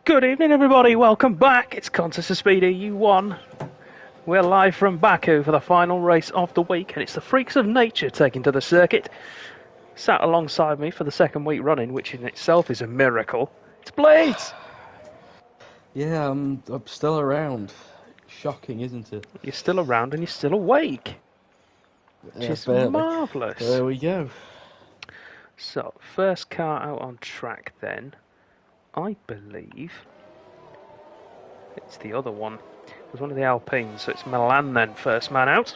Good evening, everybody. Welcome back. It's Contest of Speed EU1. We're live from Baku for the final race of the week, and it's the Freaks of Nature taking to the circuit. Sat alongside me for the second week running, which in itself is a miracle. It's Blades. Yeah, I'm still around. Shocking, isn't it? You're still around and you're still awake, which is barely. marvellous. There we go. So, first car out on track then. I believe it's the other one. It was one of the Alpines, so it's Milan then, first man out.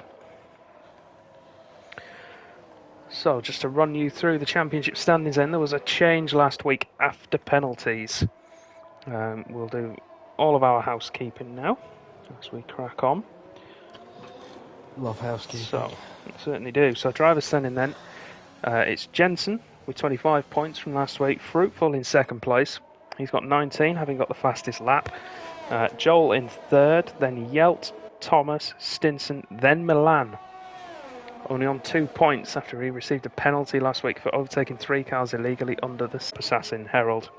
So, just to run you through the championship standings then, there was a change last week after penalties. We'll do all of our housekeeping now as we crack on. Love housekeeping. So, certainly do. So, driver standing then, it's Jensen with 25 points from last week, Fruitful in second place. He's got 19, having got the fastest lap. Joel in third, then Yelt, Thomas, Stinson, then Milan. Only on 2 points after he received a penalty last week for overtaking 3 cars illegally under the Assassin Herald.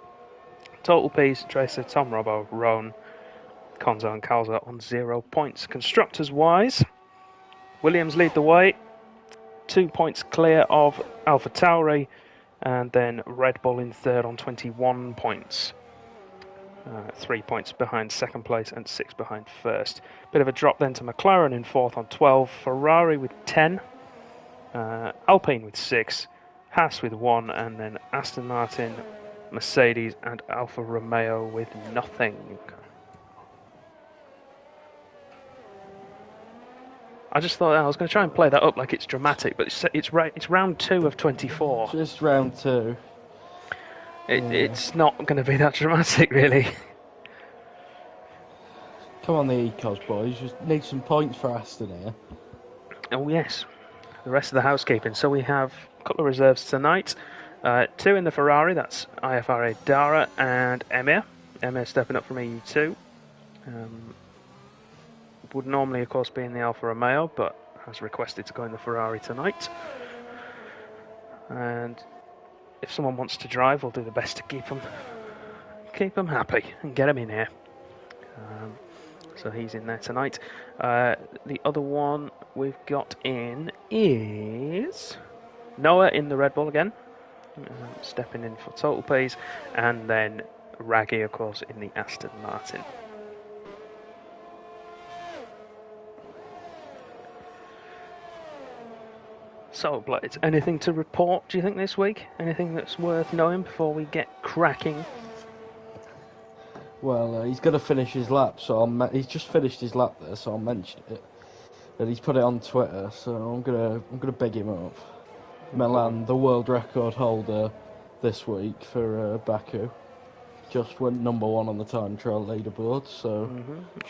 Total P's, Tracer, Tom Robbo, Roan, Konzo and Calzo on 0 points. Constructors wise, Williams lead the way, 2 points clear of Alpha Tauri, and then Red Bull in third on 21 points. 3 points behind second place and 6 behind first. Bit of a drop then to McLaren in fourth on 12, Ferrari with 10, Alpine with 6, Haas with 1, and then Aston Martin, Mercedes and Alfa Romeo with nothing. I just thought I was going to try and play that up like it's dramatic, but it's round 2 of 24. Just round 2. It's not going to be that dramatic, really. Come on, the Ecos boys. Just need some points for Aston here. Oh, yes. The rest of the housekeeping. So we have a couple of reserves tonight. 2 in the Ferrari, that's IFRA Dara and Emir. Emir stepping up from EU2. Would normally, of course, be in the Alfa Romeo, but has requested to go in the Ferrari tonight. And if someone wants to drive, we'll do the best to keep them happy and get them in here. So he's in there tonight. The other one we've got in is Noah in the Red Bull again, stepping in for Total P's, and then Raggy, of course, in the Aston Martin. So, Blades, anything to report, do you think, this week? Anything that's worth knowing before we get cracking? Well, he's going to finish his lap, so he's just finished his lap there, so I'll mention it. And he's put it on Twitter, so I'm gonna big him up. Milan, the world record holder this week for Baku, just went number 1 on the time trial leaderboard, so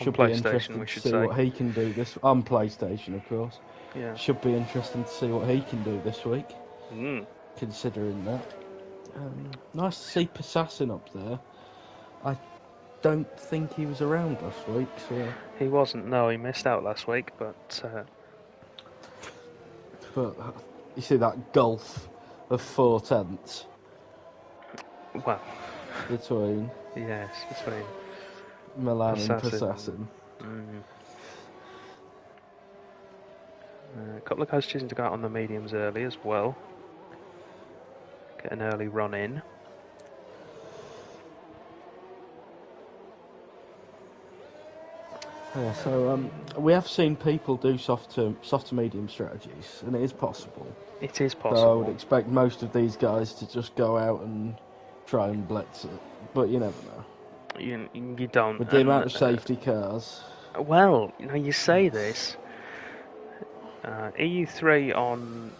should be interesting to see what he can do this on PlayStation, of course. Yeah. Should be interesting to see what he can do this week, considering that. Nice to see Assassin up there. I don't think he was around last week, so... He wasn't, no, he missed out last week, but you see that gulf of 4 tenths? Well... Between Milan and Assassin. A couple of guys choosing to go out on the mediums early as well. Get an early run in. Yeah, so we have seen people do soft to medium strategies, and it is possible. It is possible. So I would expect most of these guys to just go out and try and blitz it, but you never know. You don't. With the amount of safety cars. Well, you say this. EU3 on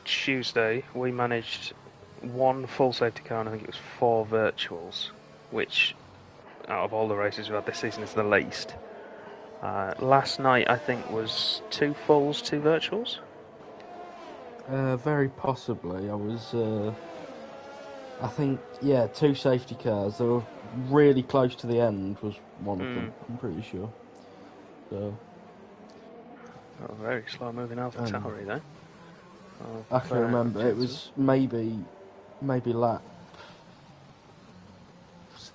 Tuesday, we managed 1 full safety car and I think it was 4 virtuals, which out of all the races we've had this season is the least. Last night I think was 2 fulls, 2 virtuals. Very possibly. I think 2 safety cars. They were really close to the end. Was one of them. I'm pretty sure. So. Oh, very slow moving Alpha Tauri though. I can remember it was maybe lap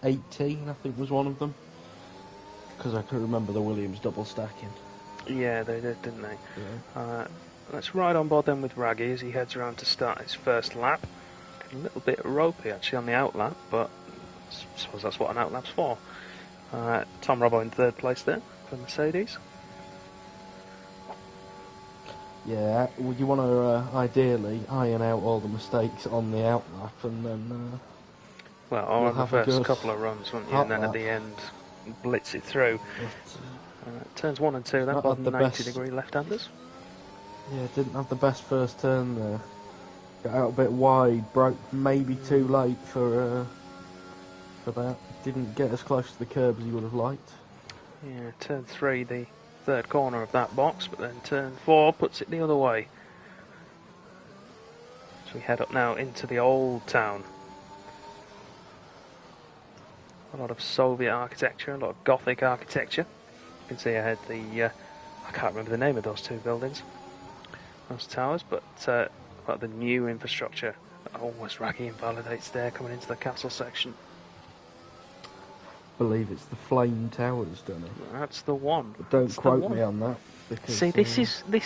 18, I think was one of them. Because I can remember the Williams double stacking. Yeah, they did, didn't they? Yeah. Let's ride on board then with Raggy as he heads around to start his first lap. A little bit ropey actually on the outlap, but I suppose that's what an outlap's for. Tom Robbo in third place there for Mercedes. Yeah, well, you want to ideally iron out all the mistakes on the outlap and then Well, or you'll on the have a first good couple of runs, wouldn't you? hot And then at lap. the end, blitz it through. But Turns 1 and 2 then, not both had the 90-degree left-handers. Yeah, didn't have the best first turn there. Got out a bit wide, broke maybe too late for that. Didn't get as close to the curb as he would have liked. Yeah, turn 3, the third corner of that box, but then turn 4 puts it the other way. So we head up now into the old town. A lot of Soviet architecture, a lot of Gothic architecture. You can see ahead the, I can't remember the name of those two buildings, those towers, but about the new infrastructure. Almost Raggy invalidates there coming into the castle section. Believe it's the Flame Towers, don't it? That's the one. But don't That's quote me on that. Because, see, this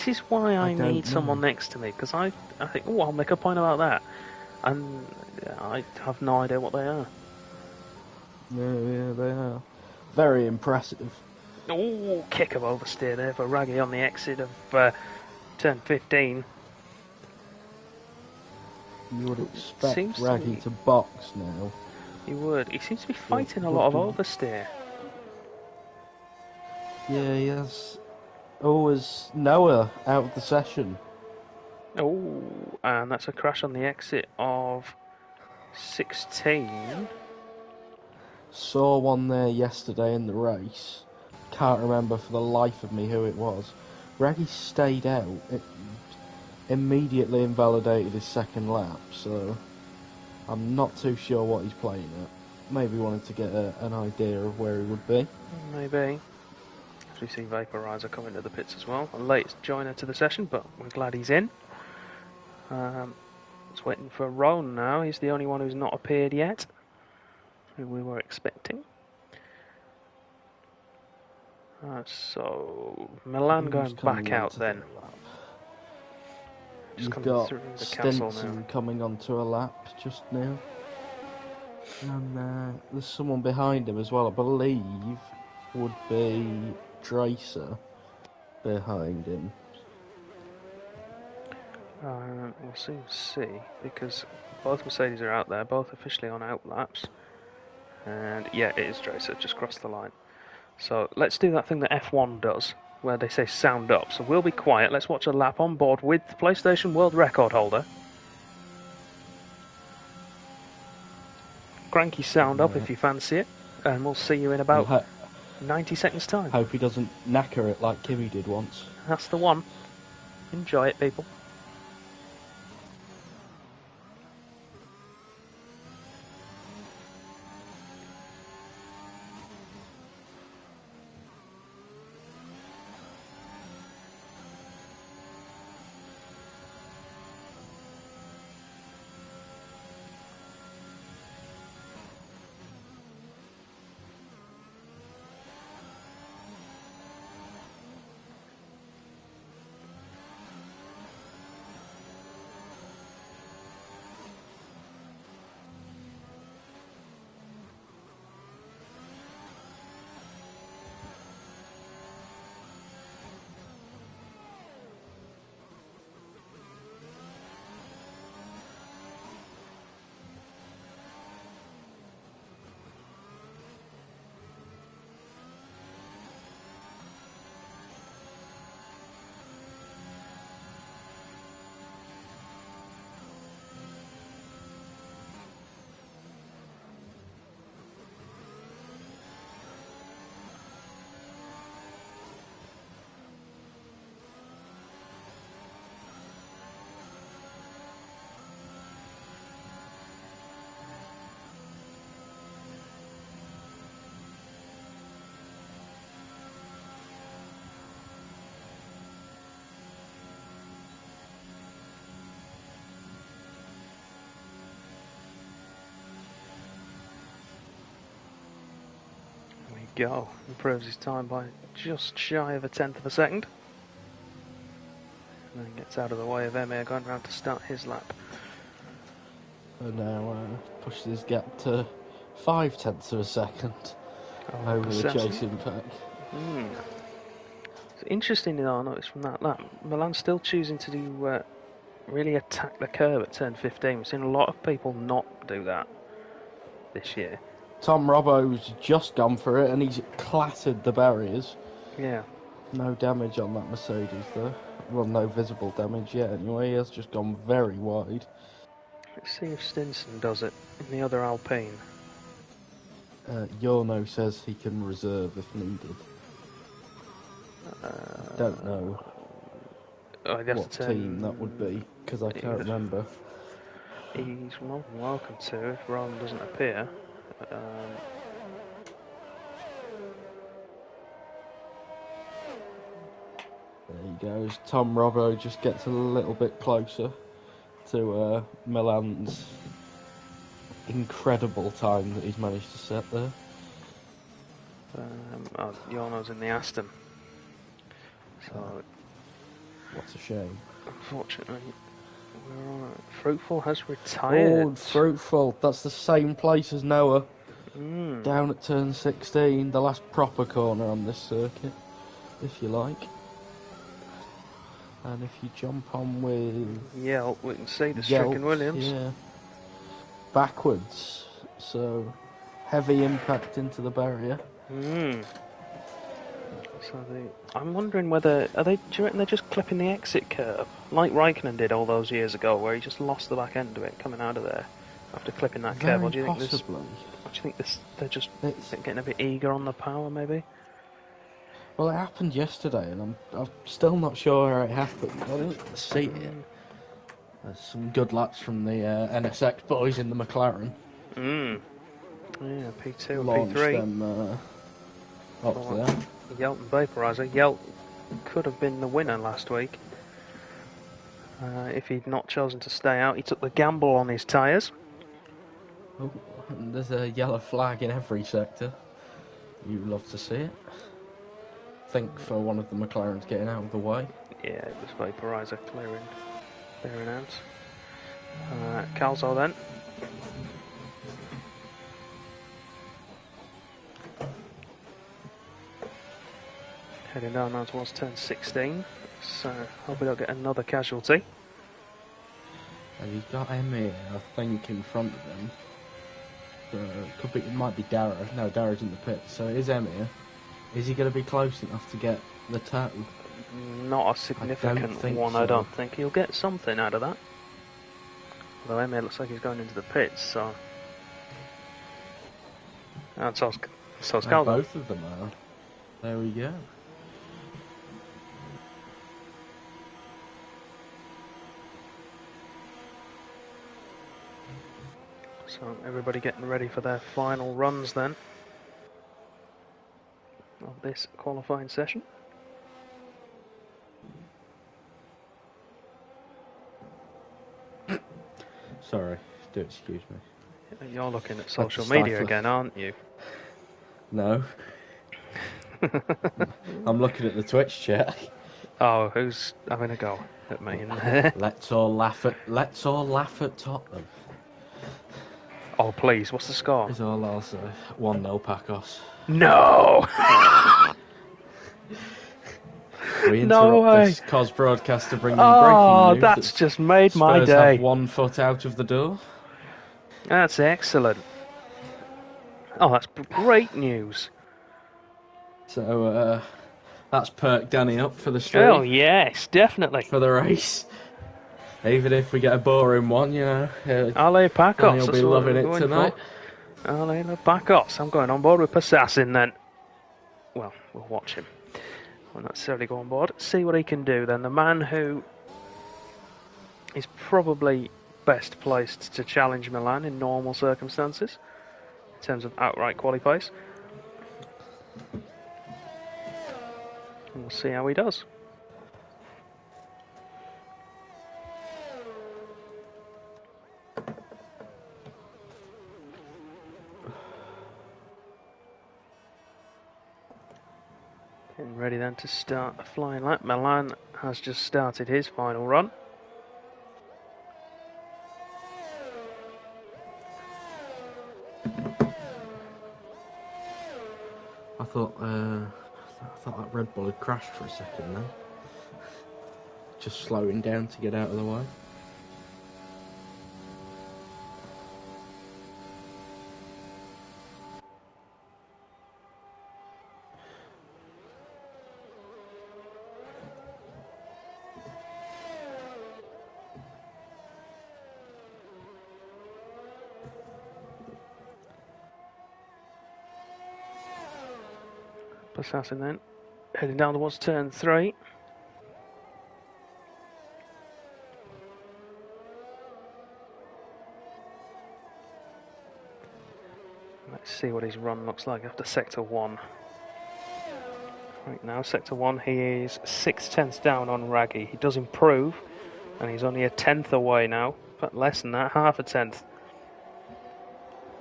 is why I don't need someone know. next to me, because I think, oh, I'll make a point about that, and I have no idea what they are. Yeah, they are. Very impressive. Oh, kick of oversteer there for Raggy on the exit of turn 15. You would expect Seems Raggy to box now. He would. He seems to be fighting a lot of oversteer. Yeah, he has always Noah out of the session. Oh, and that's a crash on the exit of 16. Saw one there yesterday in the race. Can't remember for the life of me who it was. Raggy stayed out. It immediately invalidated his second lap, so I'm not too sure what he's playing at. Maybe wanted to get an idea of where he would be. Maybe. As we see Vaporizer come into the pits as well. A late joiner to the session, but we're glad he's in. It's waiting for Roan now. He's the only one who's not appeared yet, who we were expecting. So Milan going back out then. Just You've got through the castle Stenson now. coming onto a lap just now. And there's someone behind him as well, I believe would be Tracer behind him. We'll soon see, because both Mercedes are out there, both officially on outlaps. And yeah, it is Tracer, just crossed the line. So let's do that thing that F1 does, where they say sound up. So we'll be quiet, let's watch a lap on board with the PlayStation World Record holder. Cranky sound up if you fancy it, and we'll see you in about 90 seconds time. Hope he doesn't knacker it like Kimmy did once. That's the one. Enjoy it, people. go. Improves his time by just shy of a tenth of a second. And then gets out of the way of Emir going round to start his lap. And now pushes his gap to 0.5 of a second over the chasing pack. It's interesting, though, I noticed from that lap, Milan's still choosing to do really attack the curve at turn 15. We've seen a lot of people not do that this year. Tom Robbo's just gone for it and he's clattered the barriers. Yeah. No damage on that Mercedes though. Well, no visible damage yet anyway. He has just gone very wide. Let's see if Stinson does it in the other Alpine. Yorno says he can reserve if needed. Don't know what team that would be, because I can't remember. He's more than welcome to if Rome doesn't appear. There he goes. Tom Robbo just gets a little bit closer to Milan's incredible time that he's managed to set there. Yorno's in the Aston. So, what's a shame. Unfortunately, Fruitful has retired. Oh, Fruitful. That's the same place as Noah. Down at turn 16, the last proper corner on this circuit, if you like. And if you jump on with... Yelp, we can see the stricken Williams. Yeah. Backwards. So, heavy impact into the barrier. So I'm wondering whether do you reckon they're just clipping the exit curve like Raikkonen did all those years ago, where he just lost the back end of it coming out of there after clipping that curve? Or do you think they're just getting a bit eager on the power, maybe? Well, it happened yesterday, and I'm still not sure how it happened. I didn't see it. There's some good laps from the NSX boys in the McLaren. Yeah, P2 and Launched P3. Them up there. Yelp and Vaporizer. Yelp could have been the winner last week if he'd not chosen to stay out. He took the gamble on his tyres. Oh, and there's a yellow flag in every sector. You love to see it. Think for one of the McLarens getting out of the way. Yeah, it was Vaporizer clearing out. Calzo then. Heading down now towards turn 16, so hope we don't get another casualty. And he's got Emir, I think, in front of him. It might be Dara. No, Dara's in the pit, so it is Emir. Is he going to be close enough to get the toe? Not a significant one, I don't think. He'll get something out of that. Although Emir looks like he's going into the pits, so... And so's Calzo. Both of them are. There we go. So everybody getting ready for their final runs then of this qualifying session. Sorry, do excuse me. You're looking at social media again, aren't you? No. I'm looking at the Twitch chat. Oh, who's having a go at me in there? Let's all laugh at Tottenham. Oh please, what's the score? Is all I'll say. 1-0 Pacos. No! We interrupt this COS broadcast to bring you breaking news. Oh, that's just made my Spurs day. have 1 foot out of the door. That's excellent. Oh, that's great news. So, that's perked Danny up for the stream. Oh, yes, definitely. For the race. Even if we get a boring one, you know. Ale Pacos. Danny will be loving it tonight. Ale Pacos. I'm going on board with Passassin then. Well, we'll watch him. Won't necessarily go on board. See what he can do then. The man who is probably best placed to challenge Milan in normal circumstances in terms of outright quali pace. And we'll see how he does. Getting ready then to start a flying lap. Milan has just started his final run. I thought that Red Bull had crashed for a second then. Just slowing down to get out of the way. Assassin then heading down towards turn 3. Let's see what his run looks like after sector 1. Right now, sector 1, he is 6/10 down on Raggy. He does improve, and he's only a 10th away now, but less than that, half a 10th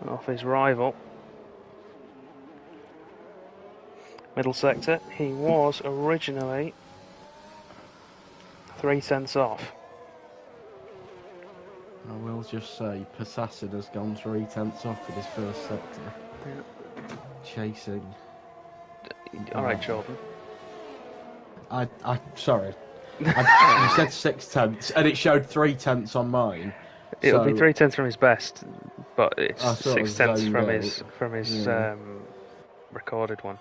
off his rival. Middle sector, he was originally 3/10 off. I will just say, Assassin has gone 3/10 off with his first sector. Yeah. Chasing. Alright, Jordan. Sorry. You said 6/10, and it showed 3/10 on mine. It'll be 3/10 from his best, but it's 6/10 from his yeah. Recorded one.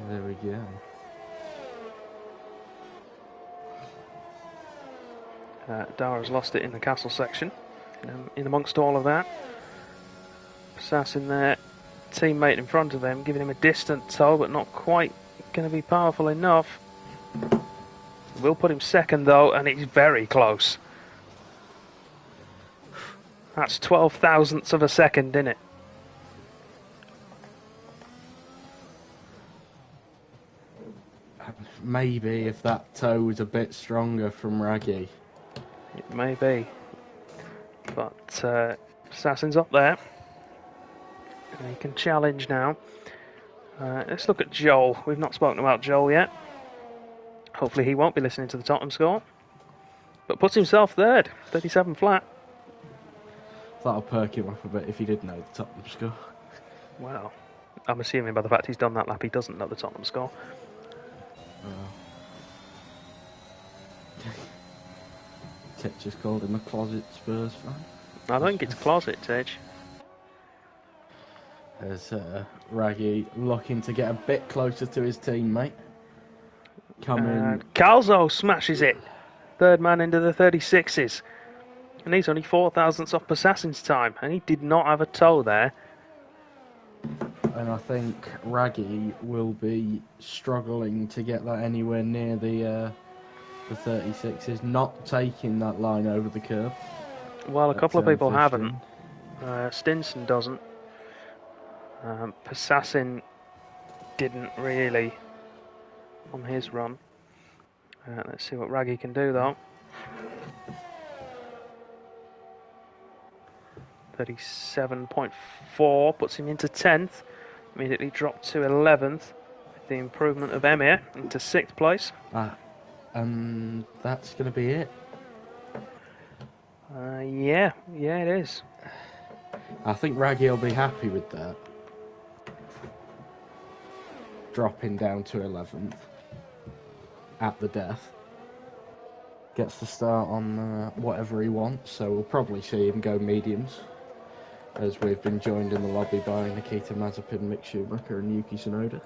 There we go. Dara's lost it in the castle section. In amongst all of that, Assassin there, teammate in front of him, giving him a distant tow, but not quite going to be powerful enough. Will put him second though, and he's very close. That's 12 thousandths of a second, isn't it? Maybe if that toe was a bit stronger from Raggy. It may be. But Assassin's up there. And he can challenge now. Let's look at Joel. We've not spoken about Joel yet. Hopefully he won't be listening to the Tottenham score. But puts himself third, 37 flat. That'll perk him up a bit if he did know the Tottenham score. Well, I'm assuming by the fact he's done that lap he doesn't know the Tottenham score. Titch just called him a closet Spurs fan. I don't think it's closet, Titch. There's Raggy looking to get a bit closer to his teammate. Calzo smashes it. Third man into the 36s. And he's only 4 thousandths off Assassin's time. And he did not have a toe there. And I think Raggy will be struggling to get that anywhere near the 36s, not taking that line over the curb. Well, a couple of people haven't. Stinson doesn't. Assassin didn't really on his run. Let's see what Raggy can do though. 37.4 puts him into 10th. Immediately dropped to 11th. With the improvement of Emir into 6th place. And that's going to be it. Yeah, it is. I think Raggy will be happy with that. Dropping down to 11th at the death. Gets to start on whatever he wants, so we'll probably see him go mediums. As we've been joined in the lobby by Nikita Mazepin, Mick Schumacher and Yuki Tsunoda.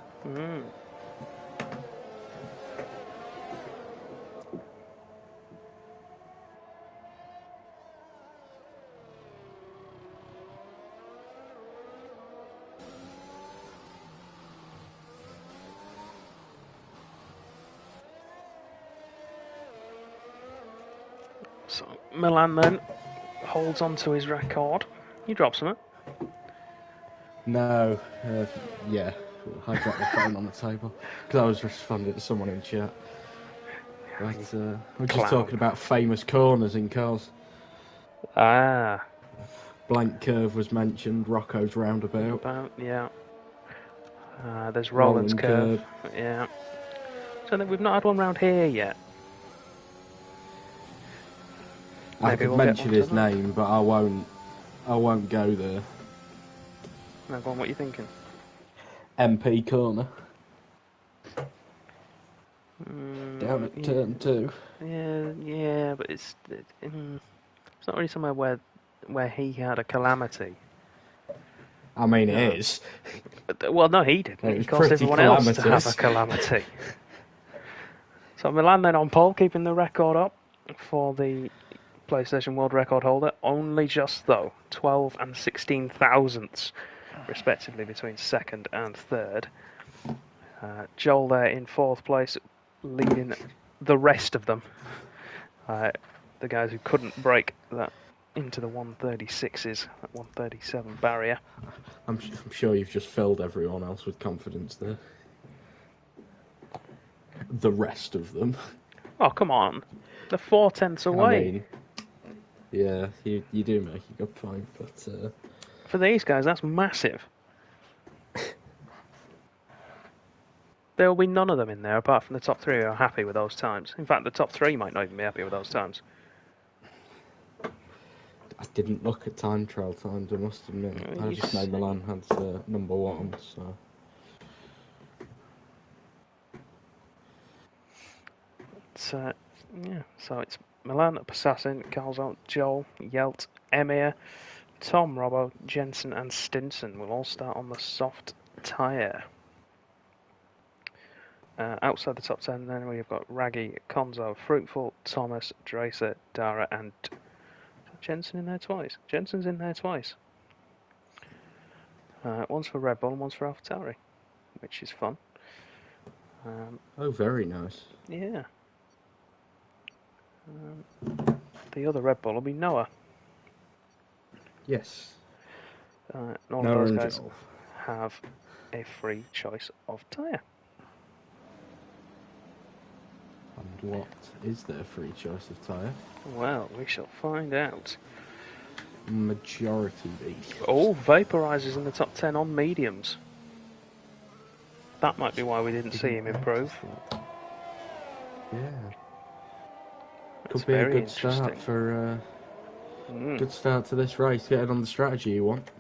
So Milan then holds on to his record. You dropped something? No, yeah, I dropped the phone on the table because I was responding to someone in chat. But, we're just talking about famous corners in cars. Blank curve was mentioned, Rocco's roundabout. Yeah. There's Roland's Roland curve. curve. Yeah. So we've not had one round here yet. I Maybe could we'll get mention one his tonight. name, but I won't. I won't go there. No, go on, what are you thinking? MP corner. Down at Yeah. turn 2. Yeah, but it's not really somewhere where he had a calamity. I mean, No. it is. Well, no, he didn't. It He was caused pretty everyone else to have a calamitous. calamity. So Milan then on pole, keeping the record up for the PlayStation World Record holder. Only just, though, 12 and 16 thousandths, respectively, between second and third. Joel there in fourth place, leading the rest of them. The guys who couldn't break that into the 136s, that 137 barrier. I'm sure you've just filled everyone else with confidence there. The rest of them. Oh, come on. They're 4/10 away. I mean, yeah, you do make a good point, but... For these guys, that's massive. There will be none of them in there apart from the top three who are happy with those times. In fact, the top three might not even be happy with those times. I didn't look at time trial times, I must admit. I just know Milan had number 1, so... So it's Milan, Passassin, Calzone, Joel, Yelt, Emir, Tom, Robbo, Jensen and Stinson will all start on the soft tyre. Outside the top 10 then we've got Raggy, Konzo, Fruitful, Thomas, Dracer, Dara and... Jensen in there twice. Jensen's in there twice. One's for Red Bull and one's for AlphaTauri, which is fun. Oh, very nice. Yeah. The other Red Bull will be Noah. Yes. And all Noah of those and guys Joel. have a free choice of tyre. And what is their free choice of tyre? Well, we shall find out. Majority beef. Oh, Vaporizers in the top 10 on mediums. That might be why we didn't see him improve. Yeah. That's Could be a very good start for good start to this race. Getting on the strategy you want.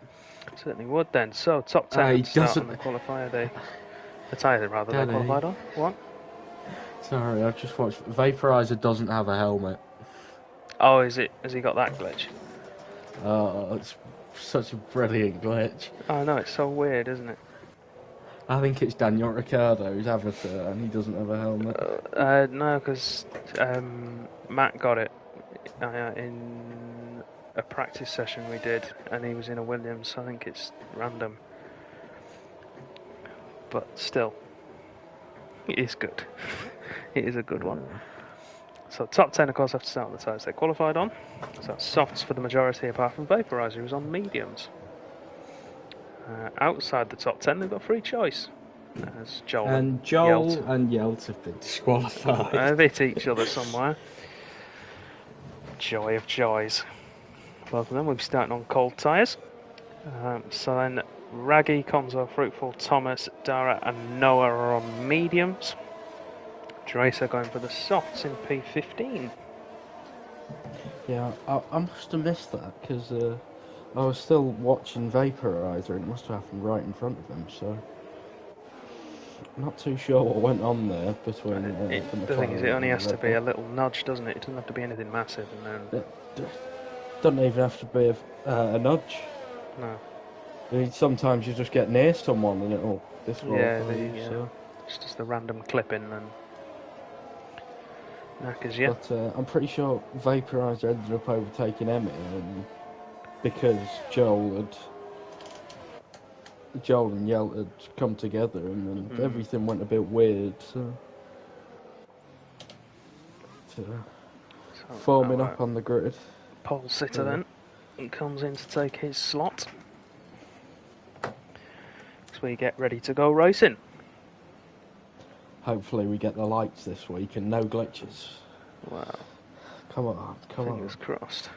Certainly would then. So top 10 He to start doesn't- on the qualifier day. The tyre rather they Daddy. qualified on. What? Sorry, I've just watched. Vaporizer doesn't have a helmet. Oh, is it? Has he got that glitch? Oh, it's such a brilliant glitch. Oh no, it's so weird, isn't it? I think it's Daniel Ricciardo's avatar, and he doesn't have a helmet. No, because Matt got it in a practice session we did, and he was in a Williams, so I think it's random. But still, it is good. It is a good one. So top 10, of course, have to start on the tyres they qualified on. So that's softs for the majority, apart from Vaporizer, who's on mediums. Outside the top 10, they've got free choice. As Joel And Joel and Yelt have been disqualified. They've hit each other somewhere. Joy of joys. Both of them will be starting on cold tyres. So then Raggy, Konzo, Fruitful, Thomas, Dara and Noah are on mediums. Dracer going for the softs in P15. Yeah, I must have missed that because I was still watching Vaporizer and it must have happened right in front of him, so I'm not too sure what went on there between the thing is, it only has to be a little nudge, doesn't it? It doesn't have to be anything massive. And then... It doesn't even have to be a nudge. No. I mean, sometimes you just get near someone and it'll disqualify you. So. It's just a random clipping and knackers you. But I'm pretty sure Vaporizer ended up overtaking Emmy because Joel and Yelt had come together and then everything went a bit weird. So forming up on the grid. Pole sitter then comes in to take his slot. So we get ready to go racing. Hopefully we get the lights this week and no glitches. Wow. Come on. Fingers crossed.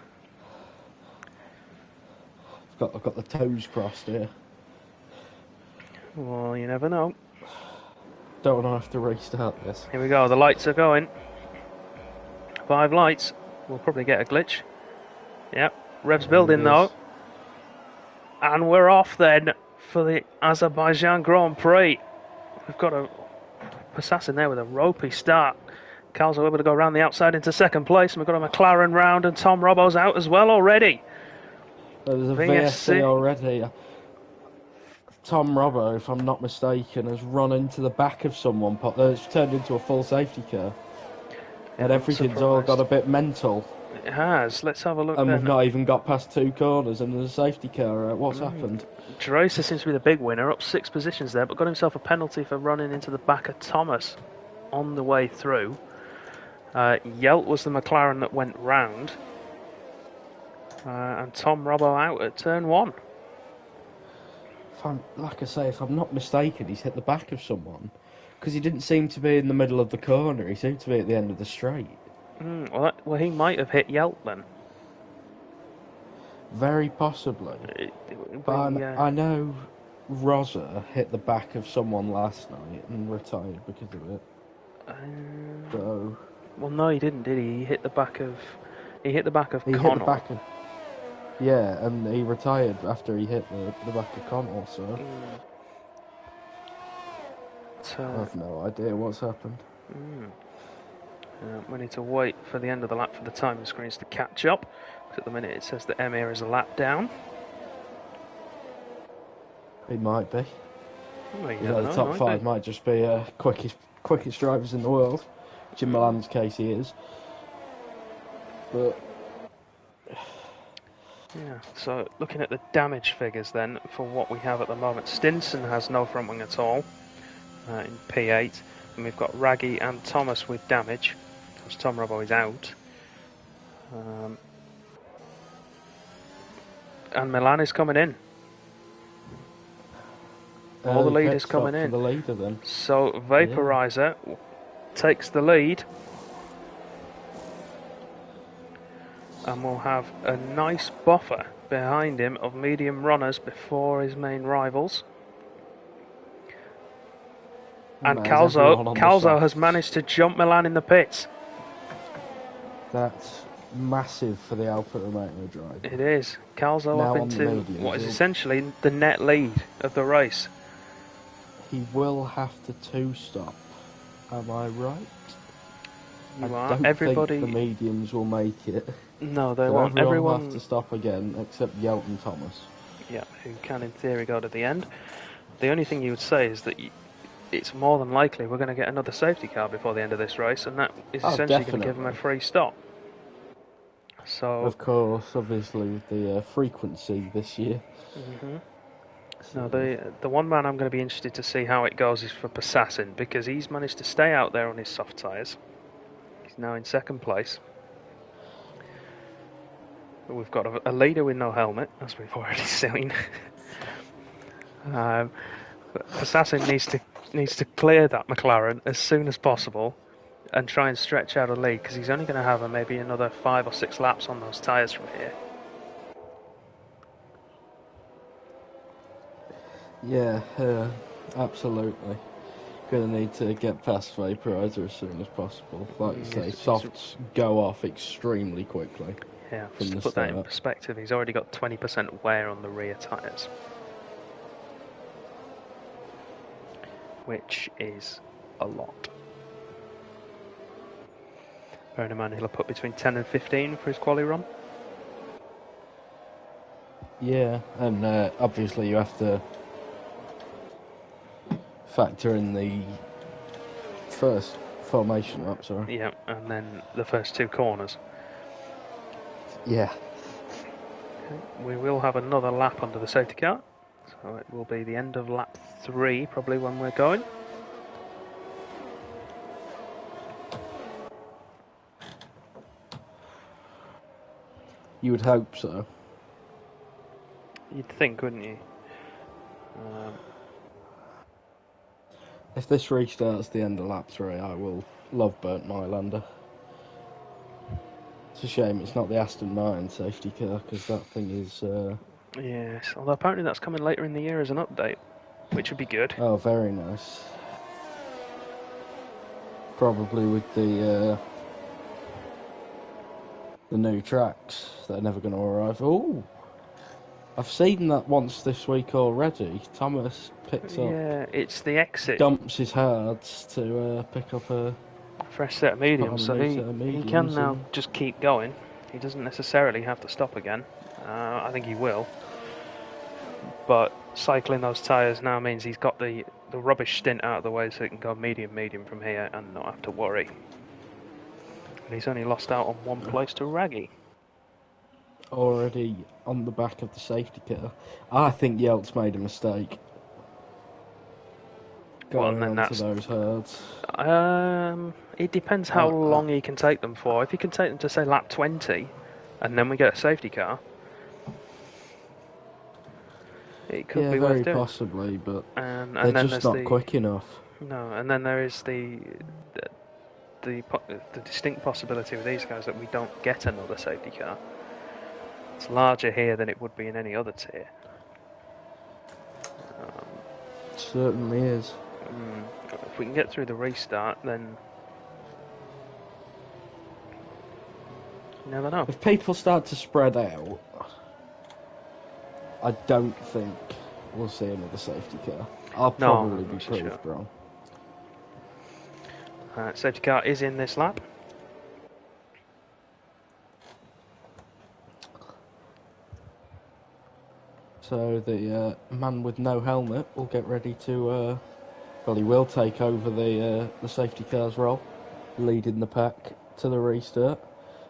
I've got the toes crossed here. Well, you never know. Don't want to have to restart this. Here we go, the lights are going. 5 lights. We'll probably get a glitch. Yep, revs building though. And we're off then for the Azerbaijan Grand Prix. We've got a Assassin there with a ropey start. Calzo able to go around the outside into second place. And we've got a McLaren round and Tom Robbo's out as well already. There's a VSC already. Tom Robbo, if I'm not mistaken, has run into the back of someone. It's turned into a full safety car. And everything's all got a bit mental. It has. Let's have a look. And we've not even got past 2 corners and there's a safety car. What's happened? Deracer seems to be the big winner, up 6 positions there, but got himself a penalty for running into the back of Thomas on the way through. Yelt was the McLaren that went round. And Tom Robbo out at turn 1. Like I say, if I'm not mistaken, he's hit the back of someone. Because he didn't seem to be in the middle of the corner, he seemed to be at the end of the straight. Well, he might have hit Yelt then. Very possibly. But I know Rosa hit the back of someone last night and retired because of it. So. Well, no, he didn't, did he? He hit the back of. He hit the back of Connell. Hit the back of. Yeah, and he retired after he hit the back of Connell. So. I have no idea what's happened. We need to wait for the end of the lap for the timing screens to catch up. Because at the minute it says that Emir is a lap down. He might be. Well, the top 5 might just be quickest drivers in the world, which in Milan's case he is. But yeah, so looking at the damage figures then for what we have at the moment, Stinson has no front wing at all in P8, and we've got Raggy and Thomas with damage because Tom Robbo is out. And Milan is coming in. All the leaders coming in. The leader, then. So Vaporizer takes the lead. And we'll have a nice buffer behind him of medium runners before his main rivals. And Calzo has managed to jump Milan in the pits. That's massive for the Alfa Romeo driver. It is. Calzo up into what is essentially the net lead of the race. He will have to 2-stop. Am I right? You are. Don't Everybody. Think the mediums will make it. No, they won't. Everyone will have to stop again, except Yelt and Thomas. Yeah, who can in theory go to the end. The only thing you would say is that it's more than likely we're going to get another safety car before the end of this race, and that is essentially going to give them a free stop. So, of course, obviously with the frequency this year. Now, the one man I'm going to be interested to see how it goes is for Assassin, because he's managed to stay out there on his soft tyres. He's now in second place. We've got a leader with no helmet, as we've already seen. Assassin needs to clear that McLaren as soon as possible and try and stretch out a lead, because he's only going to have maybe another 5 or 6 laps on those tyres from here. Yeah, absolutely. Going to need to get past Vaporizer as soon as possible. Like you say, softs go off extremely quickly. Yeah, just to put that in perspective, he's already got 20% wear on the rear tyres. Which is a lot. Bearing in mind he'll have put between 10 and 15 for his quali run. Yeah, and obviously you have to factor in the first formation lap, sorry. Yeah, and then the first 2 corners. Yeah. Okay. We will have another lap under the safety car, so it will be the end of lap 3 probably when we're going. You would hope so. You'd think, wouldn't you? If this restarts the end of lap 3, I will love Burnt Mylander. It's a shame it's not the Aston Martin safety car, because that thing is... Yes, although apparently that's coming later in the year as an update. which would be good. Oh, very nice. Probably with the new tracks that are never going to arrive. Oh, I've seen that once this week already. Thomas picks up, Yeah, it's the exit. dumps his hards to pick up a Fresh set of mediums, so new set of he can mediums now and- just keep going. He doesn't necessarily have to stop again. I think he will. But cycling those tyres now means he's got the rubbish stint out of the way so he can go medium from here and not have to worry. And he's only lost out on one place to Raggy. already on the back of the safety car. I think Yelt's made a mistake. Going onto those herds. It depends how long he can take them for. If he can take them to, say, lap 20, and then we get a safety car, it could be worth doing. Very possibly, but and they're then just not quick enough. No, and then there is the distinct possibility with these guys that we don't get another safety car. It's larger here than it would be in any other tier. It certainly is. If we can get through the restart, then you never know. If people start to spread out, I don't think we'll see another safety car. I'll probably be proved wrong. Safety car is in this lap. So the man with no helmet will get ready to. Well, he will take over the safety car's role, leading the pack to the restart.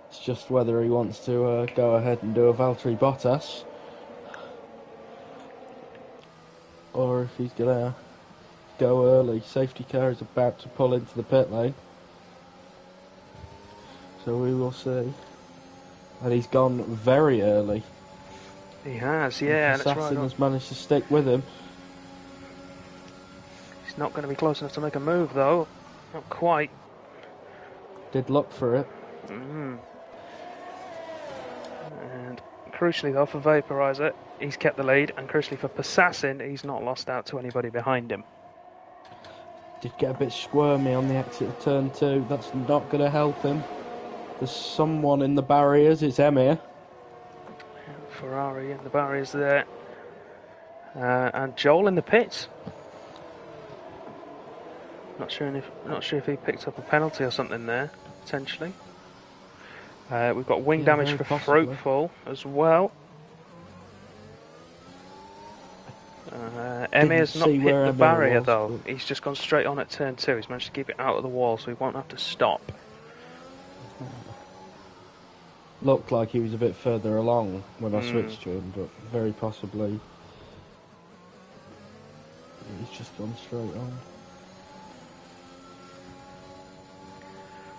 It's just whether he wants to go ahead and do a Valtteri Bottas, or if he's gonna go early. Safety car is about to pull into the pit lane, so we will see. And he's gone very early. He has, yeah. And Assassin has managed to stick with him. He's not going to be close enough to make a move, though. Not quite. Did look for it. And crucially, though, for Vaporizer, he's kept the lead. And crucially for Assassin, he's not lost out to anybody behind him. Did get a bit squirmy on the exit of turn 2. That's not going to help him. There's someone in the barriers. It's Emir. Ferrari in the barriers there. And Joel in the pits. Not sure if he picked up a penalty or something there, potentially. We've got wing damage for Fruitful as well. Emir's not hit the barrier though. He's just gone straight on at turn 2. He's managed to keep it out of the wall, so he won't have to stop. Looked like he was a bit further along when I switched to him, but very possibly he's just gone straight on.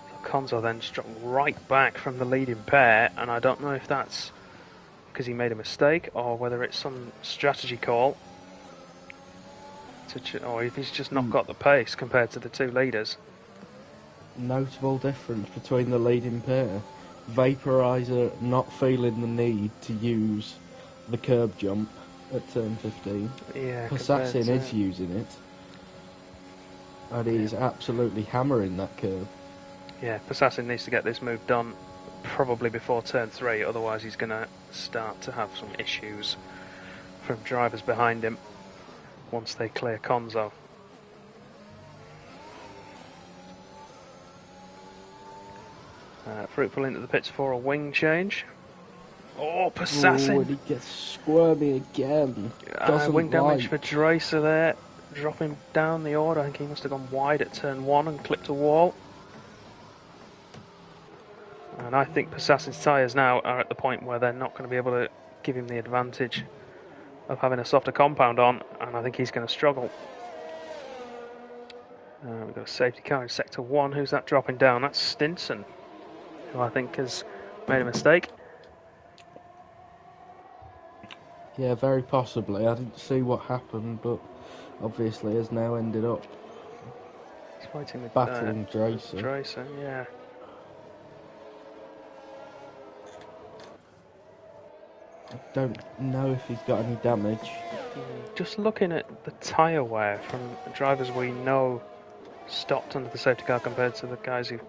So Konzo then struck right back from the leading pair, and I don't know if that's because he made a mistake or whether it's some strategy call, or if he's just not got the pace compared to the two leaders. Notable difference between the leading pair. Vaporizer not feeling the need to use the curb jump at turn 15. Yeah, Assassin is using it, and he's absolutely hammering that curb. Yeah, Assassin needs to get this move done probably before turn 3, otherwise he's going to start to have some issues from drivers behind him once they clear Konzo. Fruitful into the pits for a wing change. Oh, Assassin! Oh, and he gets squirmy again. Wing damage for Dracer there, dropping down the order. I think he must have gone wide at turn 1 and clipped a wall. And I think Assassin's tyres now are at the point where they're not going to be able to give him the advantage of having a softer compound on, and I think he's going to struggle. We've got a safety car in sector 1. Who's that dropping down? That's Stinson, who I think has made a mistake. Yeah, very possibly. I didn't see what happened, but obviously has now ended up fighting with battling Dracer. Dracer, yeah. I don't know if he's got any damage. Just looking at the tyre wear from drivers we know stopped under the safety car compared to the guys who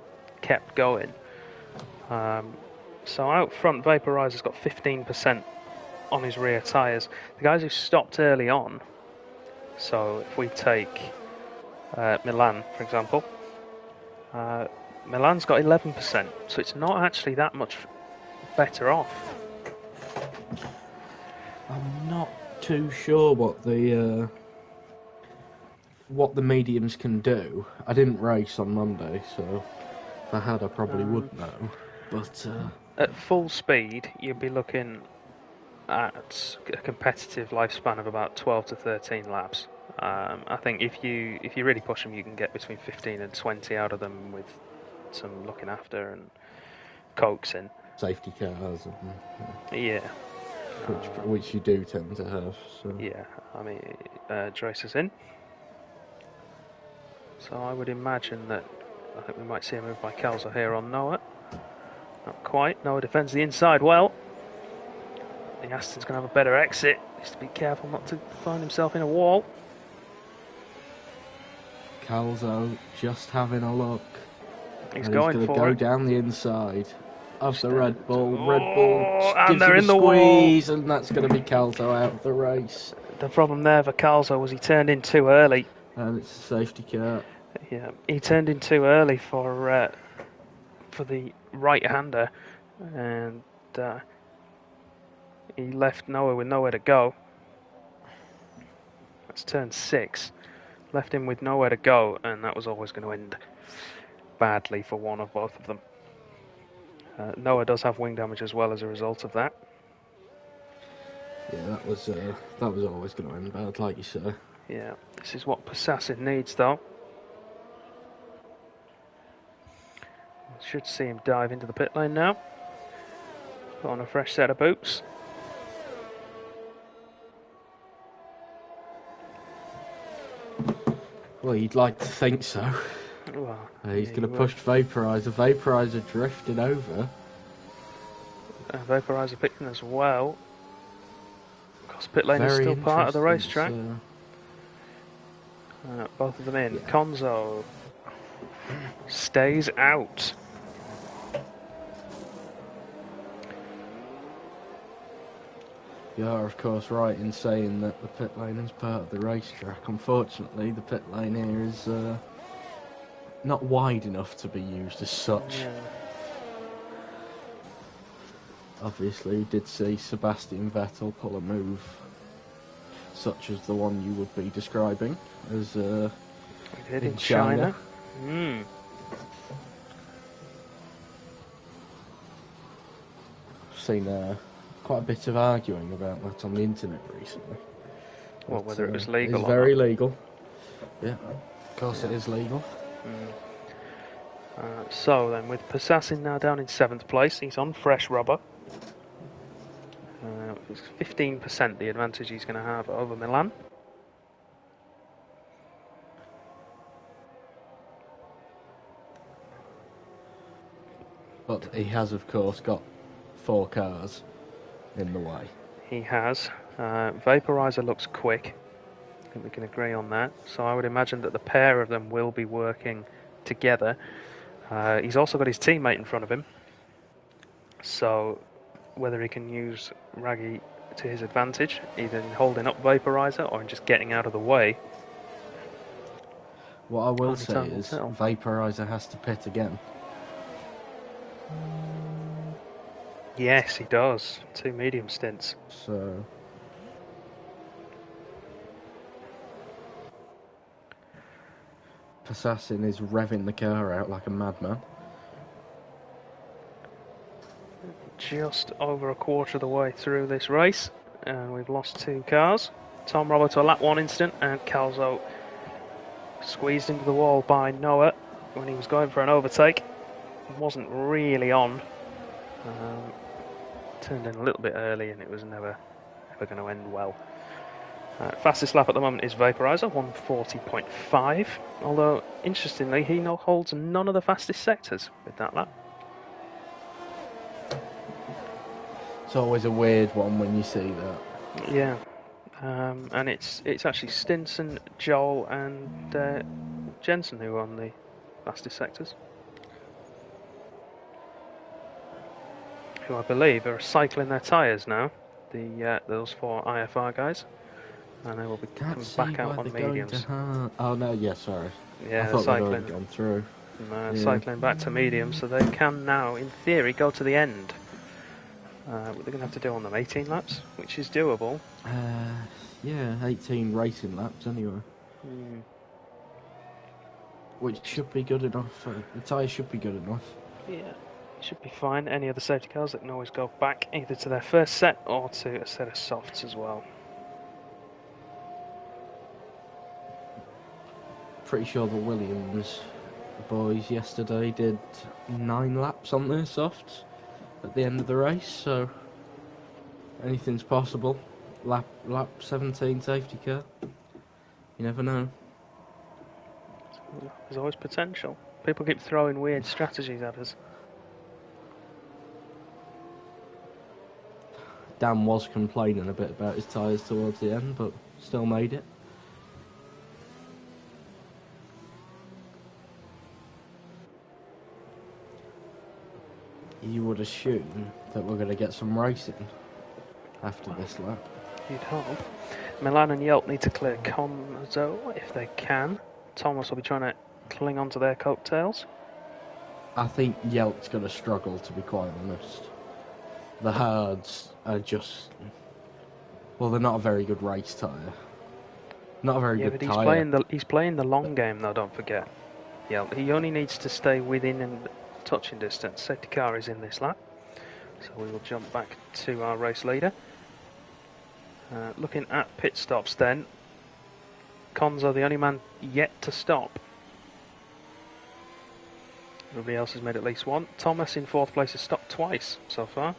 kept going. So out front, Vaporizer's got 15% on his rear tyres. The guys who stopped early on, so if we take Milan, for example, Milan's got 11%, so it's not actually that much better off. I'm not too sure what the mediums can do. I didn't race on Monday, so if I had, I probably would know. But at full speed, you'd be looking at a competitive lifespan of about 12 to 13 laps. I think if you really push them, you can get between 15 and 20 out of them with some looking after and coaxing. Safety cars, Yeah. Which you do tend to have. So. Yeah, I mean, Drace is in. So I would imagine that I think we might see a move by Calzo here on Noah. Not quite. Noah defends the inside well. The Aston's going to have a better exit. Needs to be careful not to find himself in a wall. Calzo just having a look. He's going to for go it. down the inside of the Red Bull. Red Bull and gives they're him in a the squeeze, wall. and that's going to be Calzo out of the race. The problem there for Calzo was he turned in too early. And it's a safety car. Yeah, he turned in too early for the right-hander, and he left Noah with nowhere to go. That's turn 6. Left him with nowhere to go, and that was always going to end badly for one or both of them. Noah does have wing damage as well as a result of that. Yeah, that was always going to end bad, like you say. Yeah, this is what Possassin needs, though. Should see him dive into the pit lane now. Put on a fresh set of boots. Well, you'd like to think so. Well, He's going to push Vaporizer. Vaporizer drifting over. Vaporizer picking as well. Because pit lane is Very still part of the interesting, racetrack. Both of them in. Yeah. Konzo stays out. You are, of course, right in saying that the pit lane is part of the racetrack. Unfortunately, the pit lane here is not wide enough to be used as such. Yeah. Obviously, we did see Sebastian Vettel pull a move such as the one you would be describing as We did in in China. I've seen quite a bit of arguing about that on the internet recently. Well, But, whether it was legal it's or very not. legal. Yeah, of course it is legal. So then, with Possassin now down in 7th place, he's on fresh rubber. It's 15% the advantage he's going to have over Milan. But he has, of course, got 4 cars in the way. He has. Vaporizer looks quick. I think we can agree on that. So I would imagine that the pair of them will be working together. He's also got his teammate in front of him. So whether he can use Raggy to his advantage, either in holding up Vaporizer or in just getting out of the way. What I will Only say time will is tell. Vaporizer has to pit again. Yes, he does. 2 medium stints. So Possassin is revving the car out like a madman. Just over a quarter of the way through this race, and we've lost 2 cars. Tom Robbo to a lap 1 incident, and Calzo squeezed into the wall by Noah when he was going for an overtake. Wasn't really on. Turned in a little bit early, and it was never going to end well. Fastest lap at the moment is Vaporizer, 140.5. Although, interestingly, he holds none of the fastest sectors with that lap. It's always a weird one when you see that. Yeah. And it's actually Stinson, Joel, and Jensen who are on the fastest sectors, who I believe are cycling their tyres now. Those 4 IFR guys, and they will be coming back out on mediums. Oh no, yeah, sorry. Yeah, I thought they'd already gone through. Cycling back to medium, so they can now, in theory, go to the end. What they're going to have to do on them 18 laps, which is doable. Yeah, 18 racing laps anyway. Which should be good enough. The tyres should be good enough. Yeah, should be fine. Any other safety cars that can always go back either to their first set or to a set of softs as well. Pretty sure the Williams boys yesterday did 9 laps on their softs at the end of the race, so anything's possible. Lap 17 safety car. You never know. There's always potential. People keep throwing weird strategies at us. Dan was complaining a bit about his tyres towards the end, but still made it. You would assume that we're going to get some racing after this lap. You'd hope. Milan and Yelp need to clear Conzo if they can. Thomas will be trying to cling onto their coattails. I think Yelp's going to struggle, to be quite honest. The Hards are just... Well, they're not a very good race tyre. Not a very good tyre. He's playing the long game, though, don't forget. Yelp. He only needs to stay within and touching distance. Safety car is in this lap. So we will jump back to our race leader. Looking at pit stops then. Conzo, the only man yet to stop. Everybody else has made at least one. Thomas in 4th place has stopped twice so far.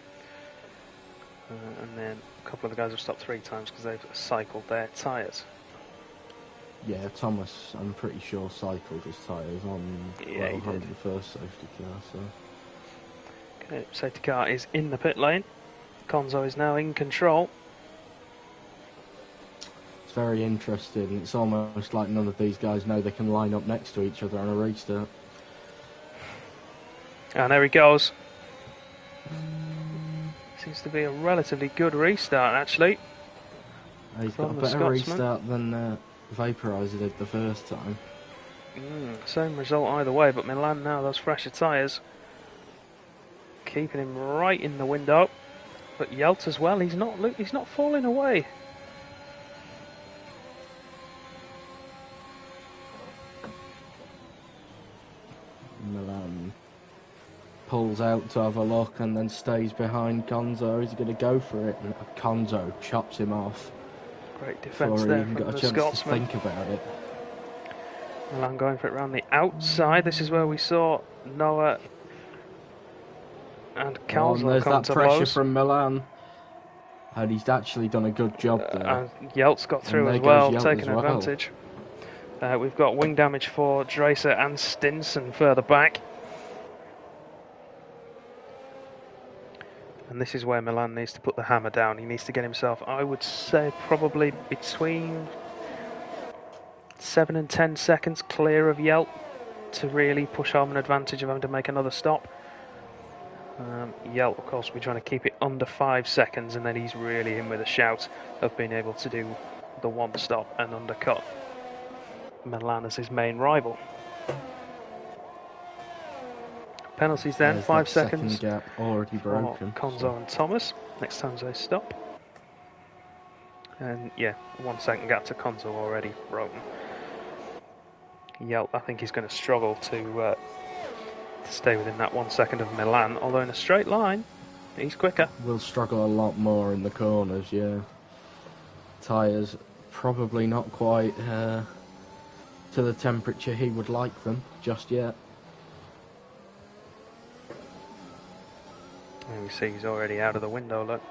And then a couple of the guys have stopped 3 times because they've cycled their tyres. Yeah, Thomas, I'm pretty sure, cycled his tyres on the first safety car. So. Okay, safety car is in the pit lane. Conzo is now in control. It's very interesting. It's almost like none of these guys know they can line up next to each other on a restart. And there he goes. Seems to be a relatively good restart, actually. He's got a better restart than Vaporizer did the first time. Same result either way, but Milan now, those fresher tyres, keeping him right in the window. But Yelt as well, he's not falling away. Milan pulls out to have a look and then stays behind Conzo. He's going to go for it, and Conzo chops him off. Great defence there from the Scotsman. To think about it. Milan going for it around the outside. This is where we saw Noah and Calzo there's come that to pressure blows. from Milan. And he's actually done a good job there. And Yelt's got through as well, taking advantage. We've got wing damage for Dracer and Stinson further back. And this is where Milan needs to put the hammer down. He needs to get himself, I would say, probably between 7 and 10 seconds clear of Yelp to really push home an advantage of having to make another stop. Yelp, of course, will be trying to keep it under 5 seconds, and then he's really in with a shout of being able to do the one stop and undercut Milan as his main rival. Penalties then, 5 seconds. Second gap already broken. Conzo and Thomas, next time they stop. And yeah, 1 second gap to Conzo already broken. Yelp, I think he's going to struggle to stay within that 1 second of Milan, although in a straight line, he's quicker. Will struggle a lot more in the corners, yeah. Tyres probably not quite to the temperature he would like them just yet. And we see he's already out of the window, look.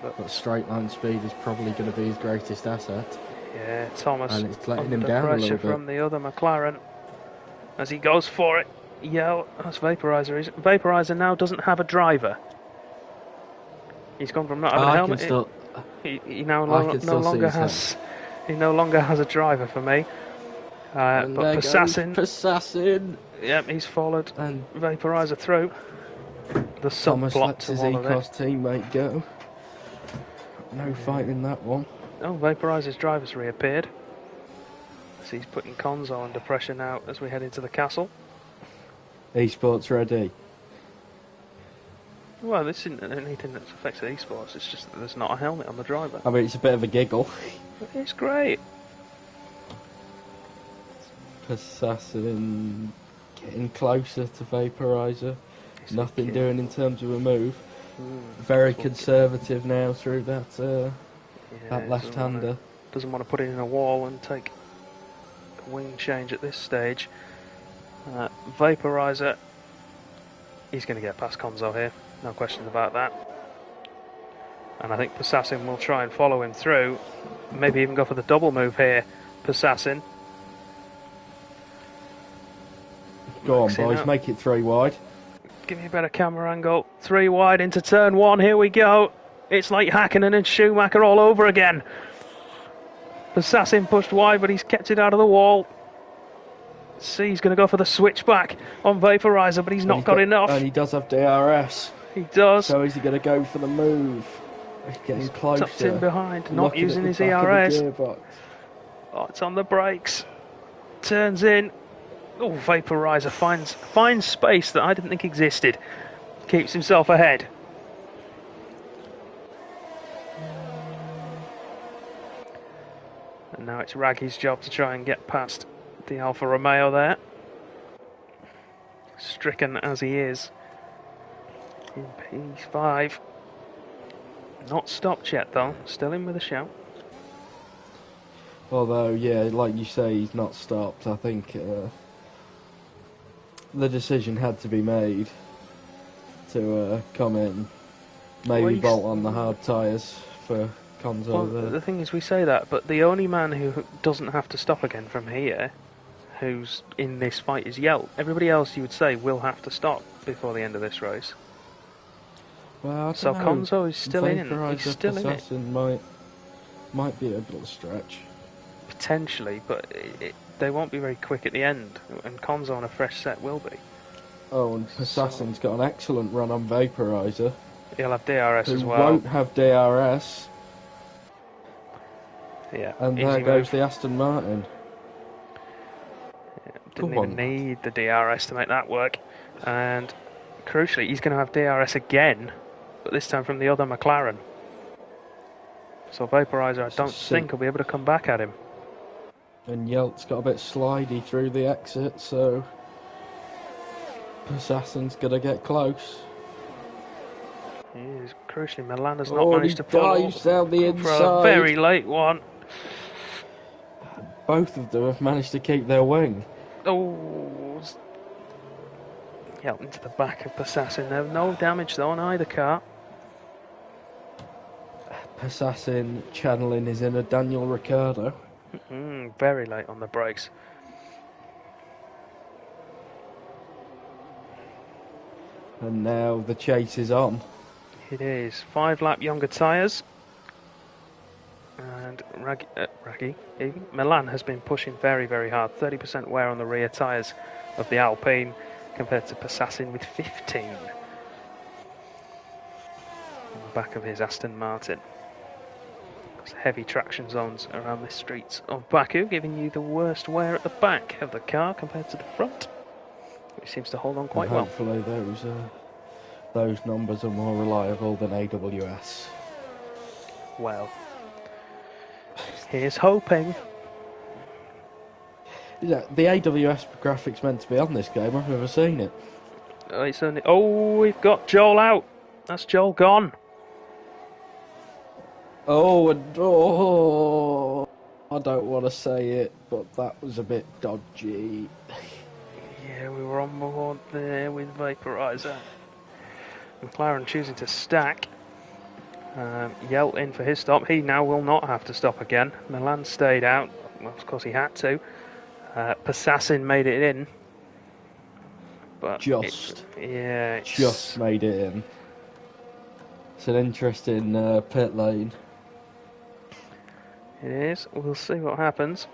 But straight line speed is probably going to be his greatest asset. Yeah, Thomas and it's letting him under down a pressure little bit. from the other McLaren as he goes for it. Yeah, that's Vaporizer. Vaporizer now doesn't have a driver. He's gone from not having a helmet. He I can no still see longer his hand. has. He no longer has a driver for me. And But there goes Assassin. yep, he's followed And Vaporizer through. The Thomas subplot lets to his all of it. Ecos teammate go. No fight in that one. Oh, Vaporizer's driver's reappeared. So he's putting Konzo under pressure now as we head into the castle. Esports ready. Well, this isn't anything that affects esports, it's just that there's not a helmet on the driver. I mean, it's a bit of a giggle. It's great. Assassin getting closer to Vaporizer. It's Nothing okay. doing in terms of a move. Very conservative now through that that left-hander. Doesn't want to put it in a wall and take a wing change at this stage. Vaporizer, he's going to get past Konzo here, no question about that. And I think Assassin will try and follow him through, maybe even go for the double move here. Assassin. Go on, boys, make it 3 wide. Give me a better camera angle. 3 wide into turn 1. Here we go. It's like Hakkinen and Schumacher all over again. Assassin pushed wide, but he's kept it out of the wall. See, he's going to go for the switchback on Vaporizer, but he's not got enough. And he does have DRS. He does. So is he going to go for the move? He's getting closer. Tucked in behind, not using his ERS. Oh, it's on the brakes. Turns in. Oh, Vaporizer finds space that I didn't think existed. Keeps himself ahead. And now it's Raggy's job to try and get past the Alfa Romeo there. Stricken as he is in P5. Not stopped yet though, still in with a shout. Although, yeah, like you say, he's not stopped. I think the decision had to be made to come in, maybe bolt on the hard tyres for Konzo. Well, the thing is, we say that, but the only man who doesn't have to stop again from here, who's in this fight, is Yelp. Everybody else, you would say, will have to stop before the end of this race. Well, so Konzo is still in. He's still in it. Might be able to stretch. Potentially, but they won't be very quick at the end, and Konzo on a fresh set will be. Oh, and Assassin's got an excellent run on Vaporizer. He'll have DRS as well. Won't have DRS. Yeah. And there goes the Aston Martin. Yeah, didn't even need the DRS to make that work. And crucially, he's going to have DRS again, but this time from the other McLaren. So Vaporizer, I don't think will be able to come back at him. And Yelt's got a bit slidey through the exit, so Assassin's gonna get close. Crucially, Milan has not managed to pull dives down the inside. For a very late one. Both of them have managed to keep their wing. Oh, Yelt into the back of Assassin. There no damage though on either car. Assassin channeling his inner Daniel Ricciardo. Very late on the brakes. And now the chase is on. It is 5 lap younger tyres. And Milan has been pushing very, very hard. 30% wear on the rear tyres of the Alpine compared to Assassin with 15 on the back of his Aston Martin. Heavy traction zones around the streets of Baku, giving you the worst wear at the back of the car compared to the front, which seems to hold on quite well. Hopefully those numbers are more reliable than AWS. Well, here's hoping. Yeah, the AWS graphics meant to be on this game. I've never seen it. We've got Joel out. That's Joel gone. I don't want to say it, but that was a bit dodgy. Yeah, we were on board there with Vaporizer. McLaren choosing to stack. Yelt in for his stop. He now will not have to stop again. Milan stayed out. Well, of course he had to. Assassin made it in. But just made it in. It's an interesting pit lane. It is. We'll see what happens.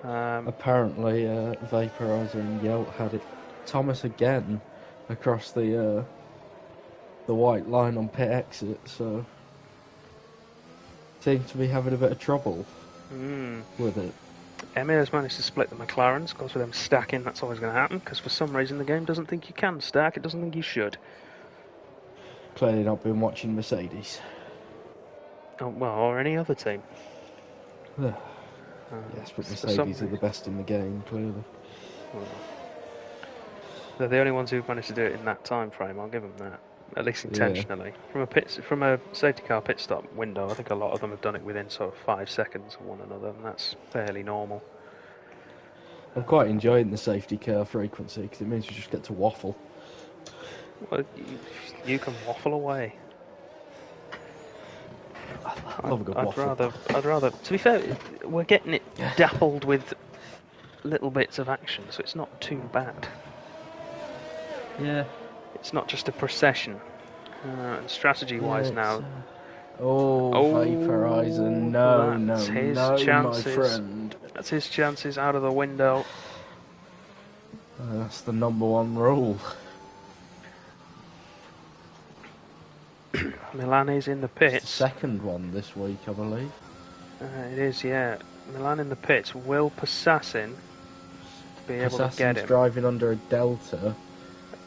Apparently, Vaporizer and Yelt had it. Thomas again across the white line on pit exit, so seems to be having a bit of trouble with it. Emir's managed to split the McLarens. Of course, with them stacking, that's always going to happen, because for some reason the game doesn't think you can stack, it doesn't think you should. Clearly not been watching Mercedes. Oh, well, or any other team. Yes, but Mercedes are the best in the game, clearly. Well, they're the only ones who've managed to do it in that time frame, I'll give them that. At least intentionally. Yeah. From a safety car pit stop window, I think a lot of them have done it within sort of 5 seconds of one another, and that's fairly normal. I'm quite enjoying the safety car frequency, because it means you just get to waffle. Well, you can waffle away. I love a good waffle. I'd rather. To be fair, we're getting it dappled with little bits of action, so it's not too bad. Yeah. It's not just a procession. And strategy-wise now. Vaporizer, no, chances. my friend. That's his chances out of the window. That's the #1 rule. Milan is in the pits. It's the second one this week, I believe. It is, yeah. Milan in the pits. Will Passassin be able to get him? Driving under a Delta.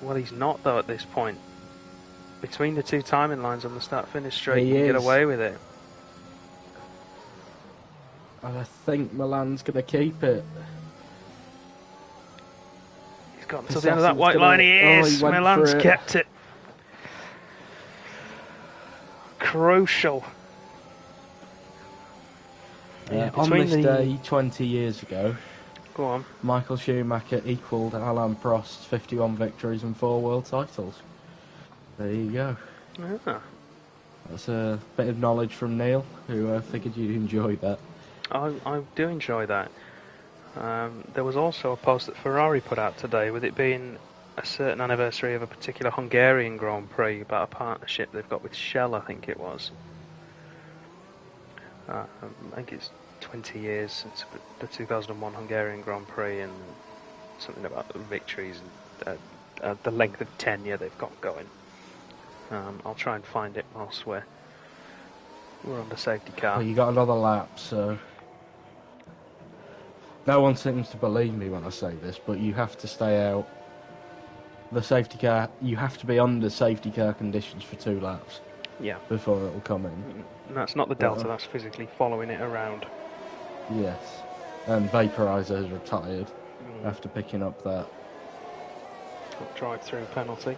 Well, he's not, though, at this point. Between the two timing lines on the start-finish straight, he you can get away with it. And I think Milan's going to keep it. He's got until the end of that white line. He is! Milan's kept it. Crucial. On this day, 20 years ago, go on. Michael Schumacher equalled Alain Prost's 51 victories and 4 world titles. There you go. Ah. That's a bit of knowledge from Neil, who figured you'd enjoy that. I do enjoy that. There was also a post that Ferrari put out today, with it being a certain anniversary of a particular Hungarian Grand Prix, about a partnership they've got with Shell, I think it was. I think it's 20 years since the 2001 Hungarian Grand Prix, and something about the victories and the length of tenure they've got going. I'll try and find it whilst we're on the safety car. Well, you got another lap, so no one seems to believe me when I say this, but you have to stay out. The safety car, you have to be under safety car conditions for 2 laps. Yeah. Before it will come in. And that's not the Delta, that's physically following it around. Yes. And Vaporizer has retired after picking up that drive-through penalty.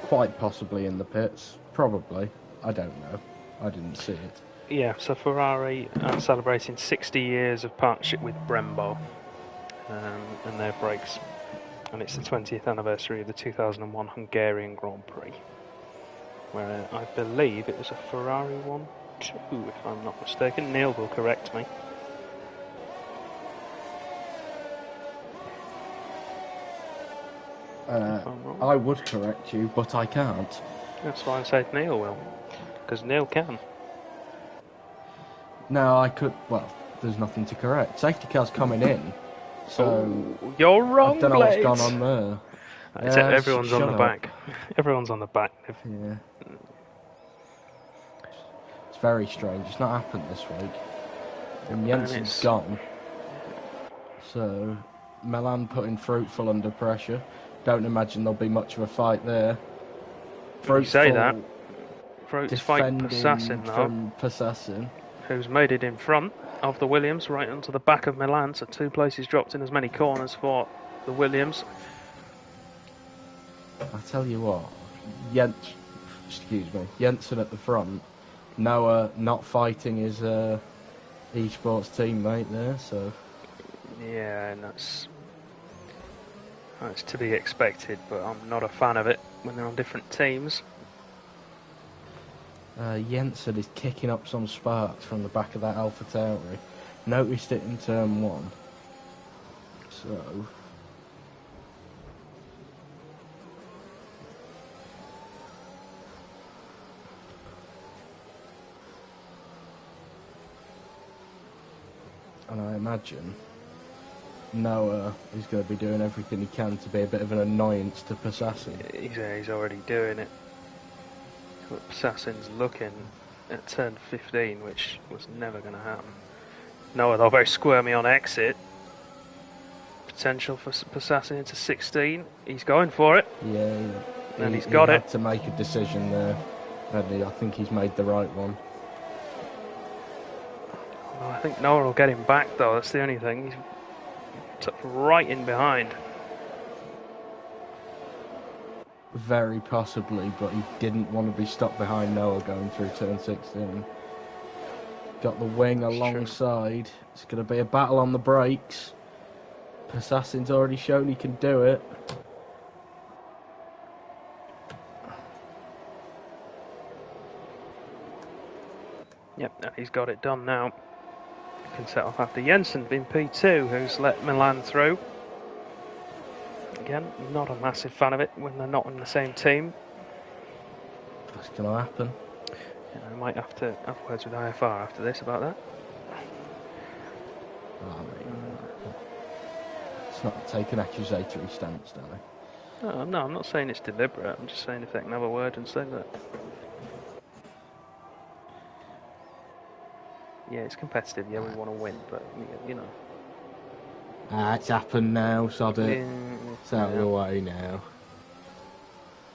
Quite possibly in the pits. Probably. I don't know. I didn't see it. Yeah, so Ferrari are celebrating 60 years of partnership with Brembo and their brakes. And it's the 20th anniversary of the 2001 Hungarian Grand Prix, where I believe it was a Ferrari 1-2, if I'm not mistaken. Neil will correct me. I would correct you, but I can't. That's why I said Neil will, because Neil can. No, I could. Well, there's nothing to correct. Safety car's coming in, so you're wrong. I don't know what's gone on there. Everyone's on the back. Everyone's on the back. Yeah. It's very strange. It's not happened this week. And Jensen's gone. So, Milan putting Fruitful under pressure. Don't imagine there'll be much of a fight there. You say that. Fruit's fighting Passassin, though. From Passassin. Who's made it in front of the Williams, right onto the back of Milan. So 2 places dropped in as many corners for the Williams. I tell you what, Jensen at the front. Noah not fighting his eSports teammate there, so yeah, and that's to be expected. But I'm not a fan of it when they're on different teams. Jensen is kicking up some sparks from the back of that Alpha Tauri. Noticed it in turn 1. So and I imagine Noah is going to be doing everything he can to be a bit of an annoyance to Passassin. He's already doing it. Assassin's looking at turn 15, which was never going to happen. Noah, though, very squirmy on exit. Potential for Assassin into 16. He's going for it. Yeah, and he's got he it. had to make a decision there. And I think he's made the right one. Well, I think Noah will get him back, though. That's the only thing. He's tucked right in behind. Very possibly, but he didn't want to be stuck behind Noah going through turn 16. Got the wing alongside. True. It's going to be a battle on the brakes. Assassin's already shown he can do it. Yep, and he's got it done now. Can set off after Jensen in P2, who's let Milan through. Again, not a massive fan of it when they're not in the same team. What's going to happen? I might have to have words with IFR after this about that. It's not take an accusatory stance, Danny. No, I'm not saying it's deliberate. I'm just saying if they can have a word and say that. Yeah, it's competitive. Yeah, we want to win, but you know. It's happened now, sod it. It's out of the way now.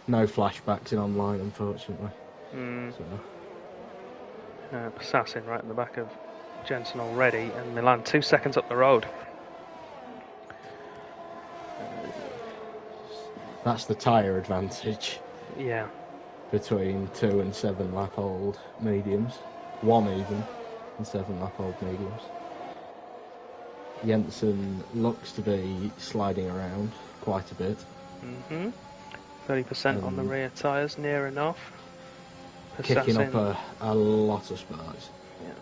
No flashbacks in online, unfortunately. Assassin right in the back of Jensen already, and Milan 2 seconds up the road. That's the tyre advantage. Yeah. Between 2 and 7 lap old mediums. 1 even, and 7 lap old mediums. Jensen looks to be sliding around quite a bit. 30% on the rear tyres, near enough. Kicking up a lot of sparks. Yeah.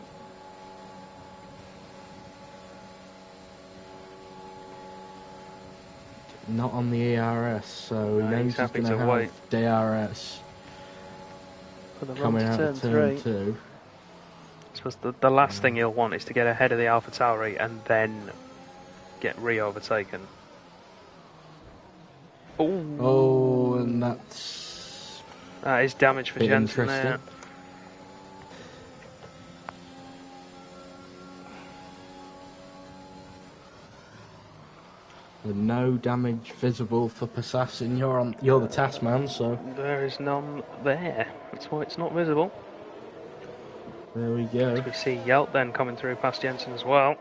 Not on the ERS, so no, he knows he's going to have wait. DRS for the coming out of turn 2. I suppose the last thing he'll want is to get ahead of the AlphaTauri and then get re-overtaken. Oh, and that is damage for Jensen there. With no damage visible for Passassin. You're the task man, so there is none there. That's why it's not visible. There we go. So we see Yelt then coming through past Jensen as well.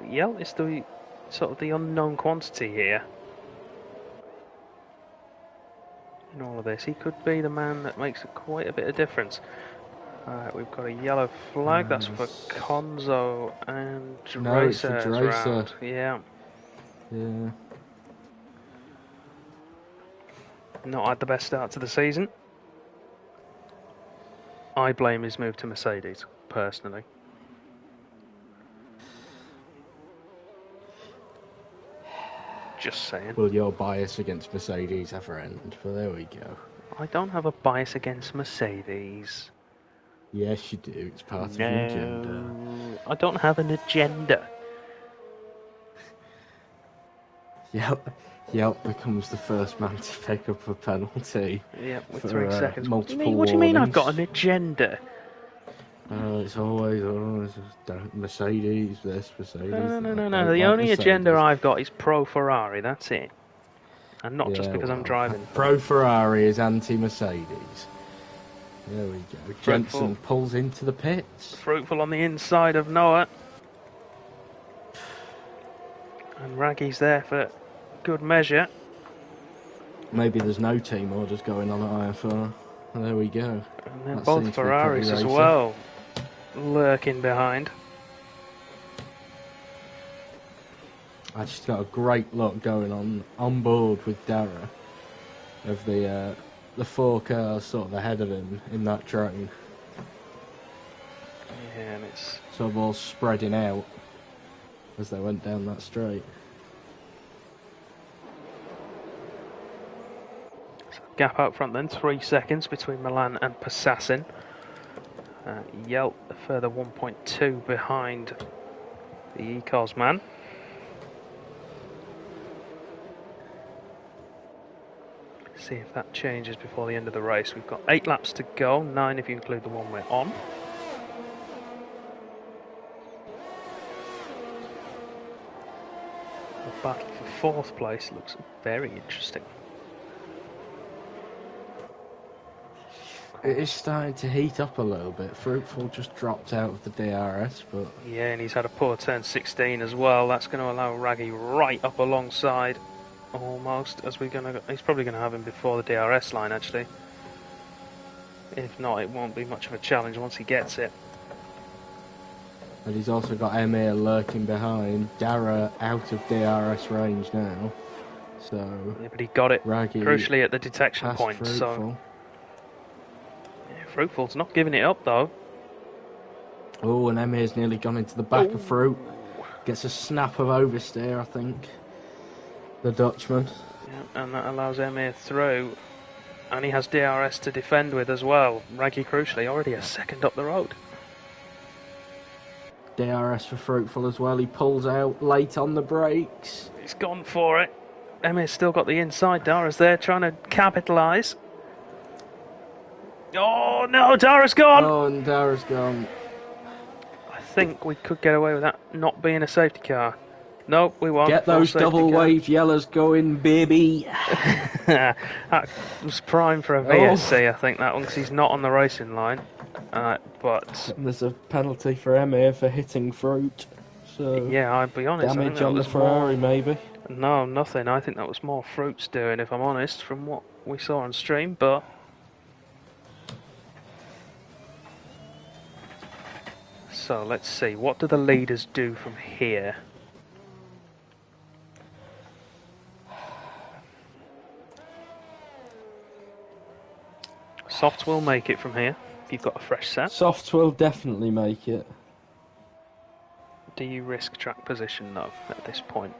Yelt is the sort of the unknown quantity here in all of this. He could be the man that makes quite a bit of difference. We've got a yellow flag. That's for Konzo and Dracer. No, it's for Dracer. Yeah. Yeah. Not had the best start to the season. I blame his move to Mercedes, personally. Just saying. Will your bias against Mercedes ever end? But there we go. I don't have a bias against Mercedes. Yes, you do. It's part of your agenda. I don't have an agenda. Yelp becomes the first man to pick up a penalty. Yeah, with for, 3 seconds. What do you mean I've got an agenda? It's always Mercedes, this, Mercedes. No. The only agenda I've got is pro Ferrari, that's it. And not just because I'm driving. Pro Ferrari is anti-Mercedes. There we go. Jensen pulls into the pits. Fruitful on the inside of Noah. And Raggy's there for good measure. Maybe there's no team orders going on at IFR. There we go. And then both Ferraris as well, lurking behind. I just got a great look going on board with Dara of the 4 cars sort of ahead of him in that train. Yeah, and it's sort of all spreading out as they went down that straight. Gap out front then, 3 seconds between Milan and Passassin. Yelp a further 1.2 behind The Ecos man. See if that changes before the end of the race. We've got 8 laps to go, 9 if you include the one we're on. The battle for 4th place looks very interesting. It is starting to heat up a little bit. Fruitful just dropped out of the DRS, but... Yeah, and he's had a poor turn 16 as well. That's going to allow Raggy right up alongside, almost, as we're going to... He's probably going to have him before the DRS line, actually. If not, it won't be much of a challenge once he gets it. And he's also got Emir lurking behind. Dara out of DRS range now. So... Yeah, but he got it Raggy crucially at the detection point, Fruitful. so... Fruitful's not giving it up though. Oh, and Emir's nearly gone into the back of Fruit. Gets a snap of oversteer, I think. The Dutchman. Yeah, and that allows Emir through. And he has DRS to defend with as well. Raggy crucially already a second up the road. DRS for Fruitful as well. He pulls out late on the brakes. He's gone for it. Emir's still got the inside. Dara's there trying to capitalise. Oh no, Dara's gone! Oh, and Dara's gone. I think we could get away with that not being a safety car. No, we won't. Get those double wave yellows going, baby. That was prime for a VSC, I think, that one, because he's not on the racing line. But and there's a penalty for Emir for hitting Fruit. So yeah, I'll be honest. Damage on the Ferrari, maybe. No, nothing. I think that was more Fruit's doing, if I'm honest, from what we saw on stream. But so let's see. What do the leaders do from here? Softs will make it from here. If you've got a fresh set. Softs will definitely make it. Do you risk track position though at this point?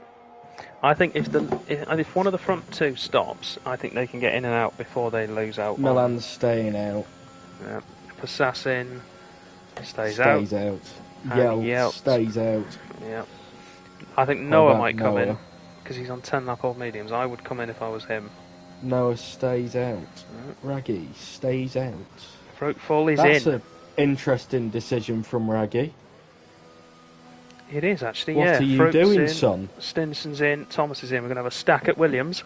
I think if one of the front two stops, I think they can get in and out before they lose out. Milan's staying out. Yeah. Passassin stays out. Yelp stays out. Yeah. I think Noah might come in because he's on 10 lap old mediums. I would come in if I was him. Noah stays out. Raggy stays out. Fruitful is That's in. an interesting decision from Raggy. It is actually, what yeah. What are you Fruit's doing, in, son? Stinson's in, Thomas is in. We're going to have a stack at Williams.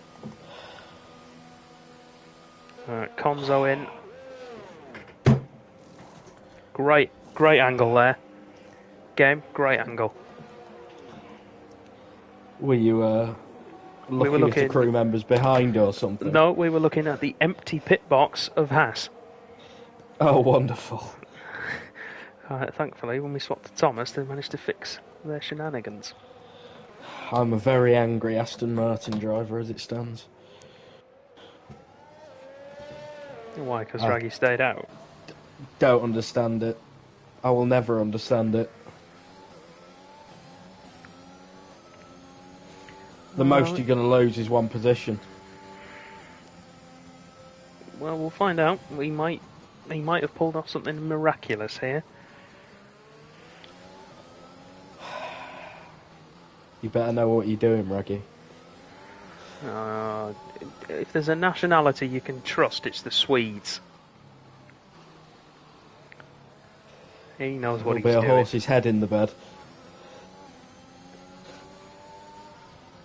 Conzo in. Great angle there. Game, great angle. Were you looking at the crew members behind or something? No, we were looking at the empty pit box of Haas. Oh, wonderful. Thankfully, when we swapped to Thomas, they managed to fix their shenanigans. I'm a very angry Aston Martin driver as it stands. Why? Because Raggy stayed out? Don't understand it. I will never understand it. The most you're going to lose is one position. Well, we'll find out. He might have pulled off something miraculous here. You better know what you're doing, Raggy. If there's a nationality you can trust, it's the Swedes. He knows what he's doing. There'll be a horse's head in the bed.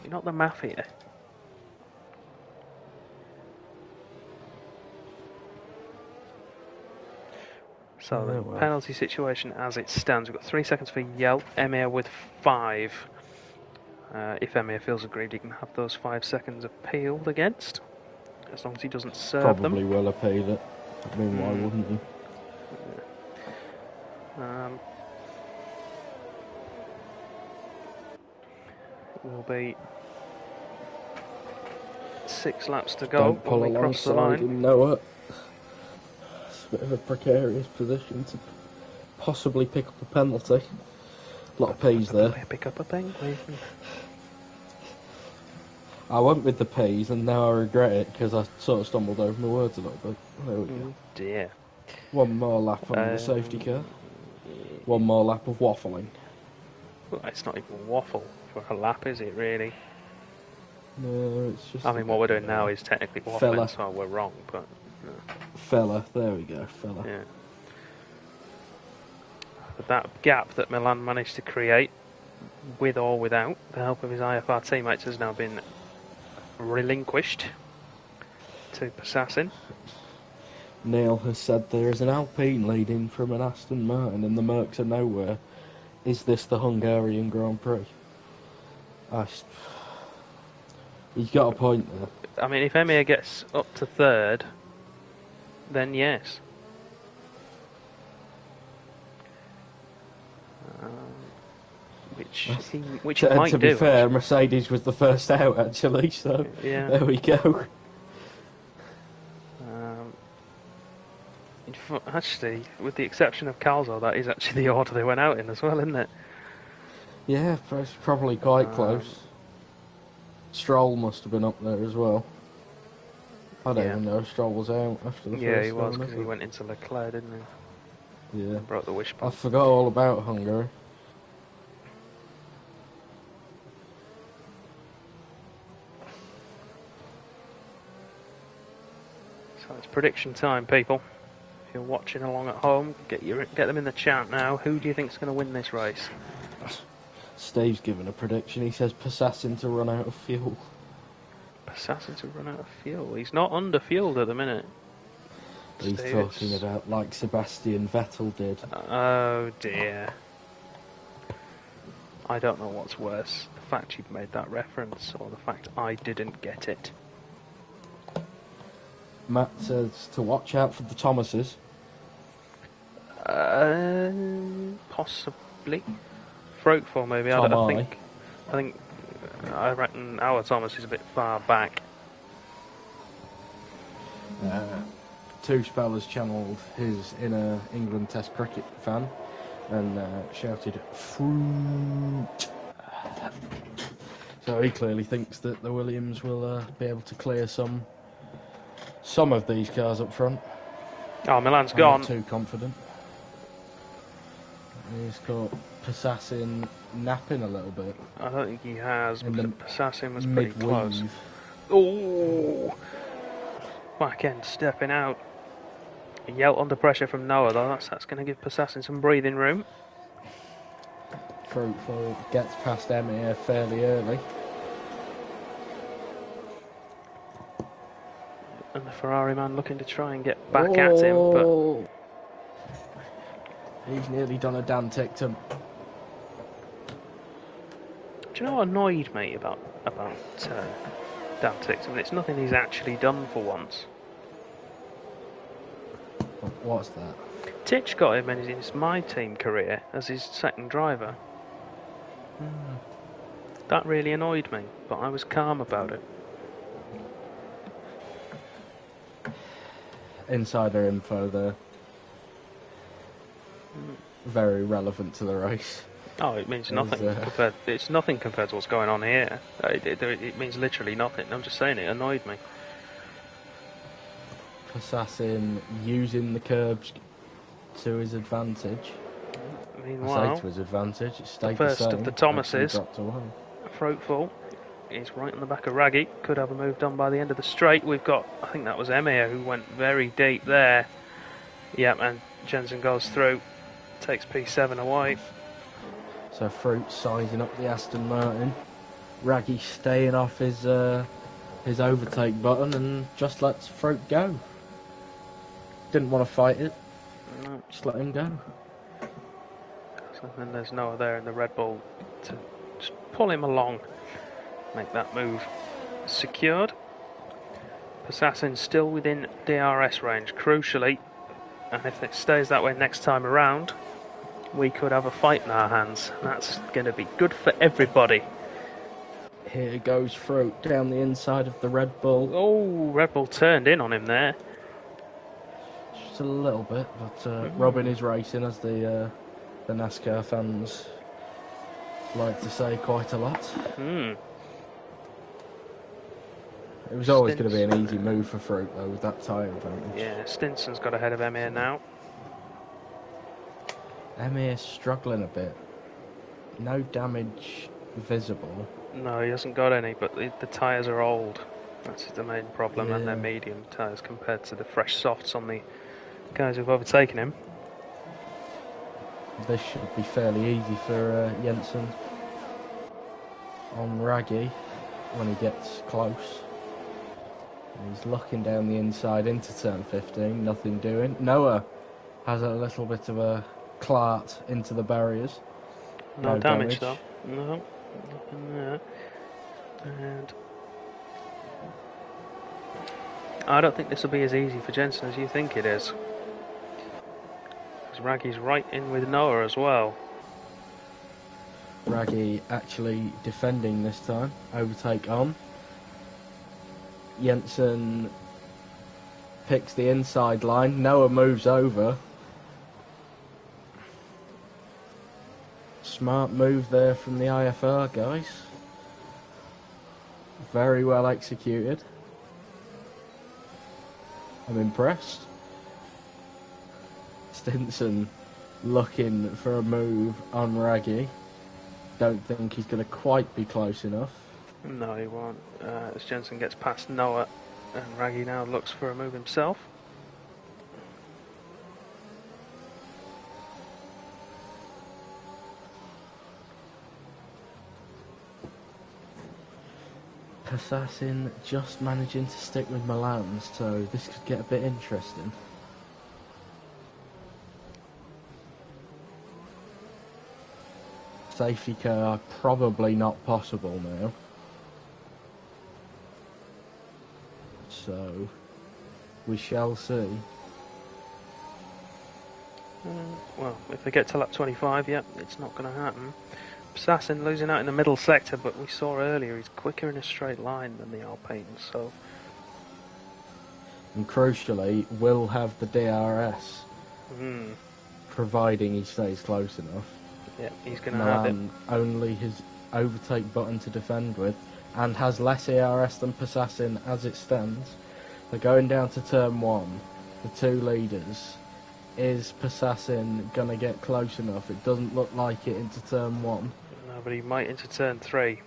You're not the mafia. So the penalty situation as it stands, we've got 3 seconds for Yelp, Emir with 5. If Emir feels aggrieved, he can have those 5 seconds appealed against, as long as he doesn't serve them. Probably will appeal it. I mean, why wouldn't he? It will be 6 laps to go. Don't pull when we cross the line. him, Noah. It's a bit of a precarious position to possibly pick up a penalty. A lot of P's there. Pick up a penalty. I went with the P's and now I regret it because I sort of stumbled over my words a little bit. There we go. Dear. One more lap on the safety car. One more lap of waffling. Well, it's not even waffle for a lap, is it, really? No, it's just. I mean, what we're doing now is technically Fella. waffling, so we're wrong, but... Fella, there we go, fella. Yeah. But that gap that Milan managed to create, with or without the help of his IFR teammates, has now been relinquished to Passassin. Neil has said there is an Alpine leading from an Aston Martin and the Mercs are nowhere. Is this the Hungarian Grand Prix? He's got a point there. I mean, if Emir gets up to third, then yes. Which he might to do. be fair, Mercedes was the first out actually, so yeah. There we go. Actually, with the exception of Calzo, that is actually the order they went out in as well, isn't it? Yeah, it's probably quite close. Stroll must have been up there as well. I don't even know if Stroll was out after the first. Yeah, he was, because he went into Leclerc, didn't he? Yeah. Broke the wishbone. I forgot all about Hungary. So it's prediction time, people. If you're watching along at home, get them in the chat now. Who do you think's going to win this race? Steve's given a prediction. He says Passassin to run out of fuel. Passassin to run out of fuel? He's not under fueled at the minute. He's talking about like Sebastian Vettel did. Oh dear. I don't know what's worse, the fact you've made that reference or the fact I didn't get it. Matt says to watch out for the Thomases. Possibly. Fruitful, maybe. I reckon our Thomas is a bit far back. Two Spellers channelled his inner England Test cricket fan and shouted fruit. So he clearly thinks that the Williams will be able to clear some of these cars up front. Oh, Milan's I'm gone. Not too confident. He's got Passassin napping a little bit. I don't think he has, but Passassin was pretty mid-weave. close. Oh! Back end stepping out. Yelt under pressure from Noah, though. That's going to give Passassin some breathing room. Fruitful gets past Emir fairly early. And the Ferrari man looking to try and get back at him, but he's nearly done a Dan Tickton. Do you know what annoyed me about Dan Tickton? It's nothing he's actually done for once. What's that? Titch got him in his My Team career as his second driver. That really annoyed me, but I was calm about it. Insider info there. Very relevant to the race. Oh, it means nothing. It's nothing compared to what's going on here. It means literally nothing. I'm just saying it annoyed me. Assassin using the curbs to his advantage. Meanwhile, I say to his advantage. It stayed the first the same. of the Thomases, away. Fruitful, is right on the back of Raggy. Could have a move done by the end of the straight. We've got, I think that was Emir who went very deep there. Yep, and Jensen goes through, takes P7 away. So Fruit sizing up the Aston Martin. Raggy staying off his overtake button and just lets Fruit go. Didn't want to fight it. No. Just let him go. So then there's Noah there in the Red Bull to just pull him along, make that move secured. Passassin still within DRS range, crucially, and if it stays that way next time around, we could have a fight in our hands. That's going to be good for everybody. Here goes Fruit down the inside of the Red Bull. Oh, Red Bull turned in on him there. Just a little bit, but Robin is racing, as the NASCAR fans like to say quite a lot. It was always going to be an easy move for Fruit, though, with that tyre advantage. Yeah, Stinson's got ahead of Emir now. Emir's struggling a bit. No damage visible. No, he hasn't got any, but the tyres are old. That's the main problem, and they're Yeah. medium tyres compared to the fresh softs on the guys who've overtaken him. This should be fairly easy for Jensen on Raggy when he gets close. He's looking down the inside into turn 15, nothing doing. Noah has a little bit of a clart into the barriers. No damage though. No, nothing there. And I don't think this will be as easy for Jensen as you think it is. Because Raggy's right in with Noah as well. Raggy actually defending this time. Overtake on. Jensen picks the inside line. Noah moves over. Smart move there from the IFR guys. Very well executed. I'm impressed. Stinson looking for a move on Raggy. Don't think he's going to quite be close enough. No, he won't. As Jensen gets past Noah, and Raggy now looks for a move himself. Assassin just managing to stick with Milan, so this could get a bit interesting. Safety car probably not possible now. So we shall see. Well, if they get to lap 25, yeah, it's not going to happen. Assassin losing out in the middle sector, but we saw earlier he's quicker in a straight line than the Alpines, so... And crucially, will have the DRS, providing he stays close enough. Yeah, he's going to have it. Only his overtake button to defend with, and has less ERS than Assassin as it stands. They're going down to turn 1, the two leaders. Is Assassin going to get close enough? It doesn't look like it into turn 1. No, but he might into turn 3.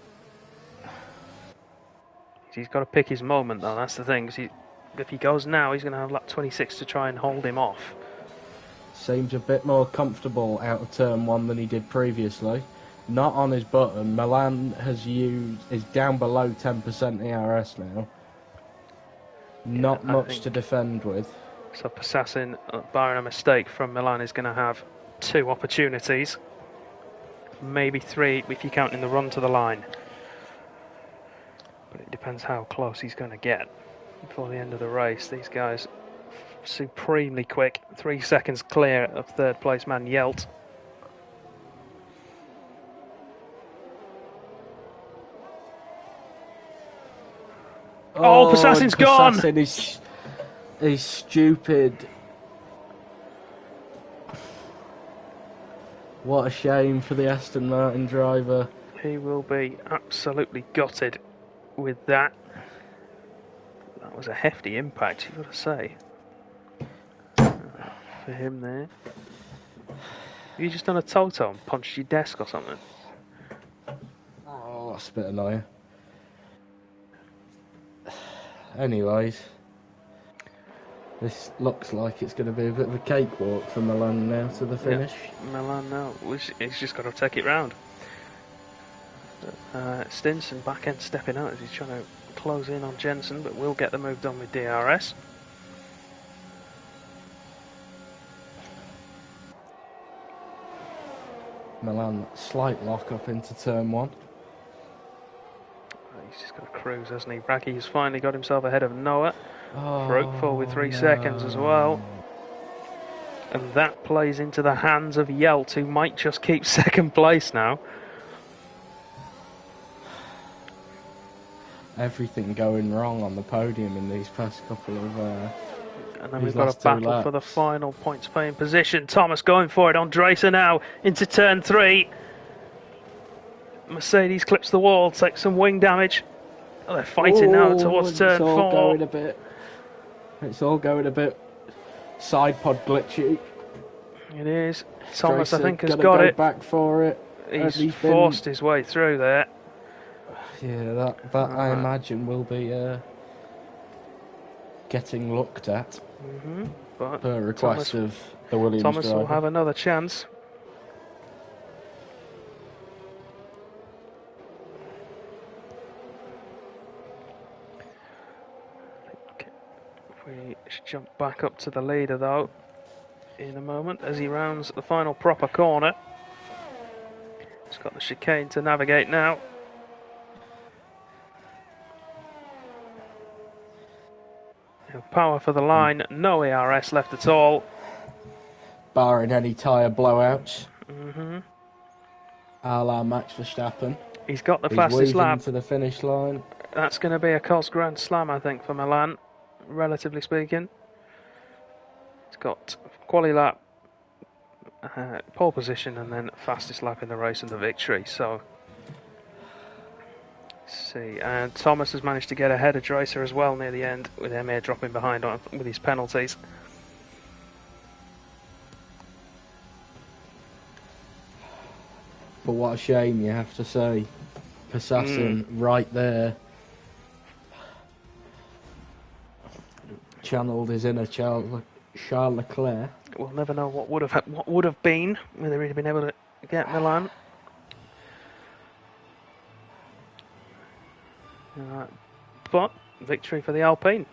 He's got to pick his moment, though, that's the thing. 'Cause if he goes now, he's going to have lap 26 to try and hold him off. Seems a bit more comfortable out of turn 1 than he did previously. Not on his button. Milan is down below 10% ERS now. Not much to defend with. So Assassin, barring a mistake from Milan, is going to have 2 opportunities. Maybe 3 if you count in the run to the line. But it depends how close he's going to get before the end of the race. These guys supremely quick. 3 seconds clear of third place man Yelt. Oh, Assassin's gone! Assassin is stupid. What a shame for the Aston Martin driver. He will be absolutely gutted with that. That was a hefty impact, you've got to say. For him there. You just done a toto and punched your desk or something? Oh, that's a bit annoying. Anyways, this looks like it's going to be a bit of a cakewalk for Milan now to the finish. Yeah, Milan now. He's just got to take it round. Stinson back end stepping out as he's trying to close in on Jensen, but will get the move done with DRS. Milan slight lock up into turn 1. He's just got to cruise, hasn't he? Raggy's finally got himself ahead of Noah. Fruitful with 3 seconds as well. And that plays into the hands of Yelt, who might just keep second place now. Everything going wrong on the podium in these past couple of and then we've got a battle for the final points paying position. Thomas going for it on Dracer now into turn 3. Mercedes clips the wall, takes some wing damage. Oh, they're fighting now towards turn 4. It's all going a bit side pod glitchy. It is. Thomas, Dracer I think, has got it. Back for it. He's forced his way through there. Yeah, that I imagine will be getting looked at. But Per request of the Williams Thomas driver. will have another chance. If we jump back up to the leader though, in a moment as he rounds the final proper corner. He's got the chicane to navigate now. Power for the line, no ERS left at all. Barring any tyre blowouts. A la Max Verstappen. He's got the fastest lap. To the finish line. That's going to be a Cos Grand Slam, I think, for Milan, relatively speaking. He's got quali lap, pole position, and then fastest lap in the race and the victory. So, let's see. And Thomas has managed to get ahead of Dreiser as well near the end, with Emir dropping behind with his penalties. But what a shame, you have to say. Assassin right there. Channeled his inner Charles Leclerc. We'll never know what would have been whether he'd been able to get Milan. But victory for the Alpine.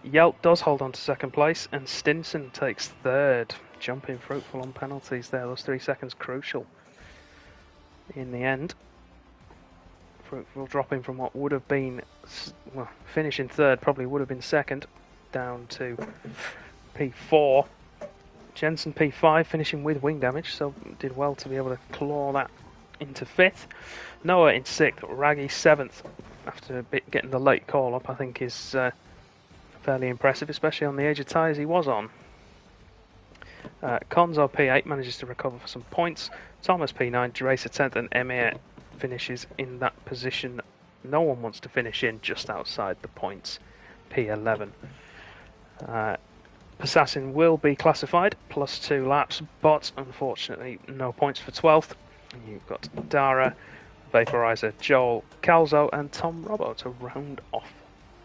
Yelp does hold on to second place, and Stinson takes third. Jumping fruitful on penalties there. Those 3 seconds crucial in the end. Fruitful dropping from what would have been, well, finishing third, probably would have been second, down to P4. Jensen P5, finishing with wing damage, so did well to be able to claw that into fifth. Noah in sixth, Raggy seventh. After getting the late call up, I think is fairly impressive, especially on the age of tyres he was on. Konzo P8 manages to recover for some points. Thomas P9, Dreiser 10th, and Emir finishes in that position no one wants to finish in, just outside the points, P11. Assassin will be classified, plus 2 laps, but unfortunately no points for 12th. And you've got Dara, Vaporizer, Joel, Calzo, and Tom Robbo to round off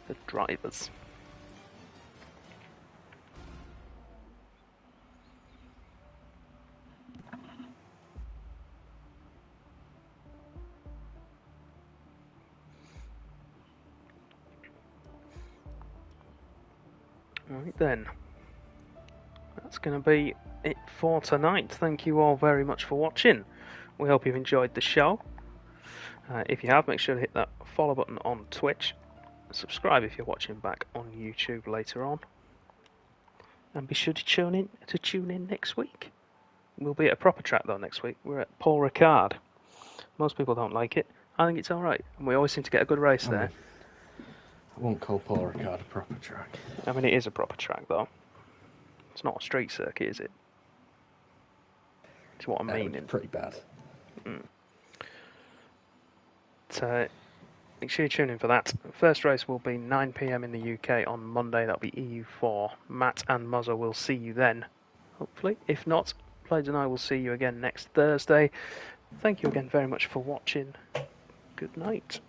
the drivers. Right then, that's going to be it for tonight. Thank you all very much for watching. We hope you've enjoyed the show. If you have, make sure to hit that follow button on Twitch. Subscribe if you're watching back on YouTube later on. And be sure to tune in next week. We'll be at a proper track though next week. We're at Paul Ricard. Most people don't like it. I think it's alright. And we always seem to get a good race there. I won't call Paul Ricard a proper track. I mean, it is a proper track though. It's not a street circuit, is it? It's what I mean. It's pretty bad. So, make sure you tune in for that. First race will be 9 PM in the UK on Monday. That'll be EU4. Matt and Muzzo will see you then, hopefully. If not, Blades and I will see you again next Thursday. Thank you again very much for watching. Good night.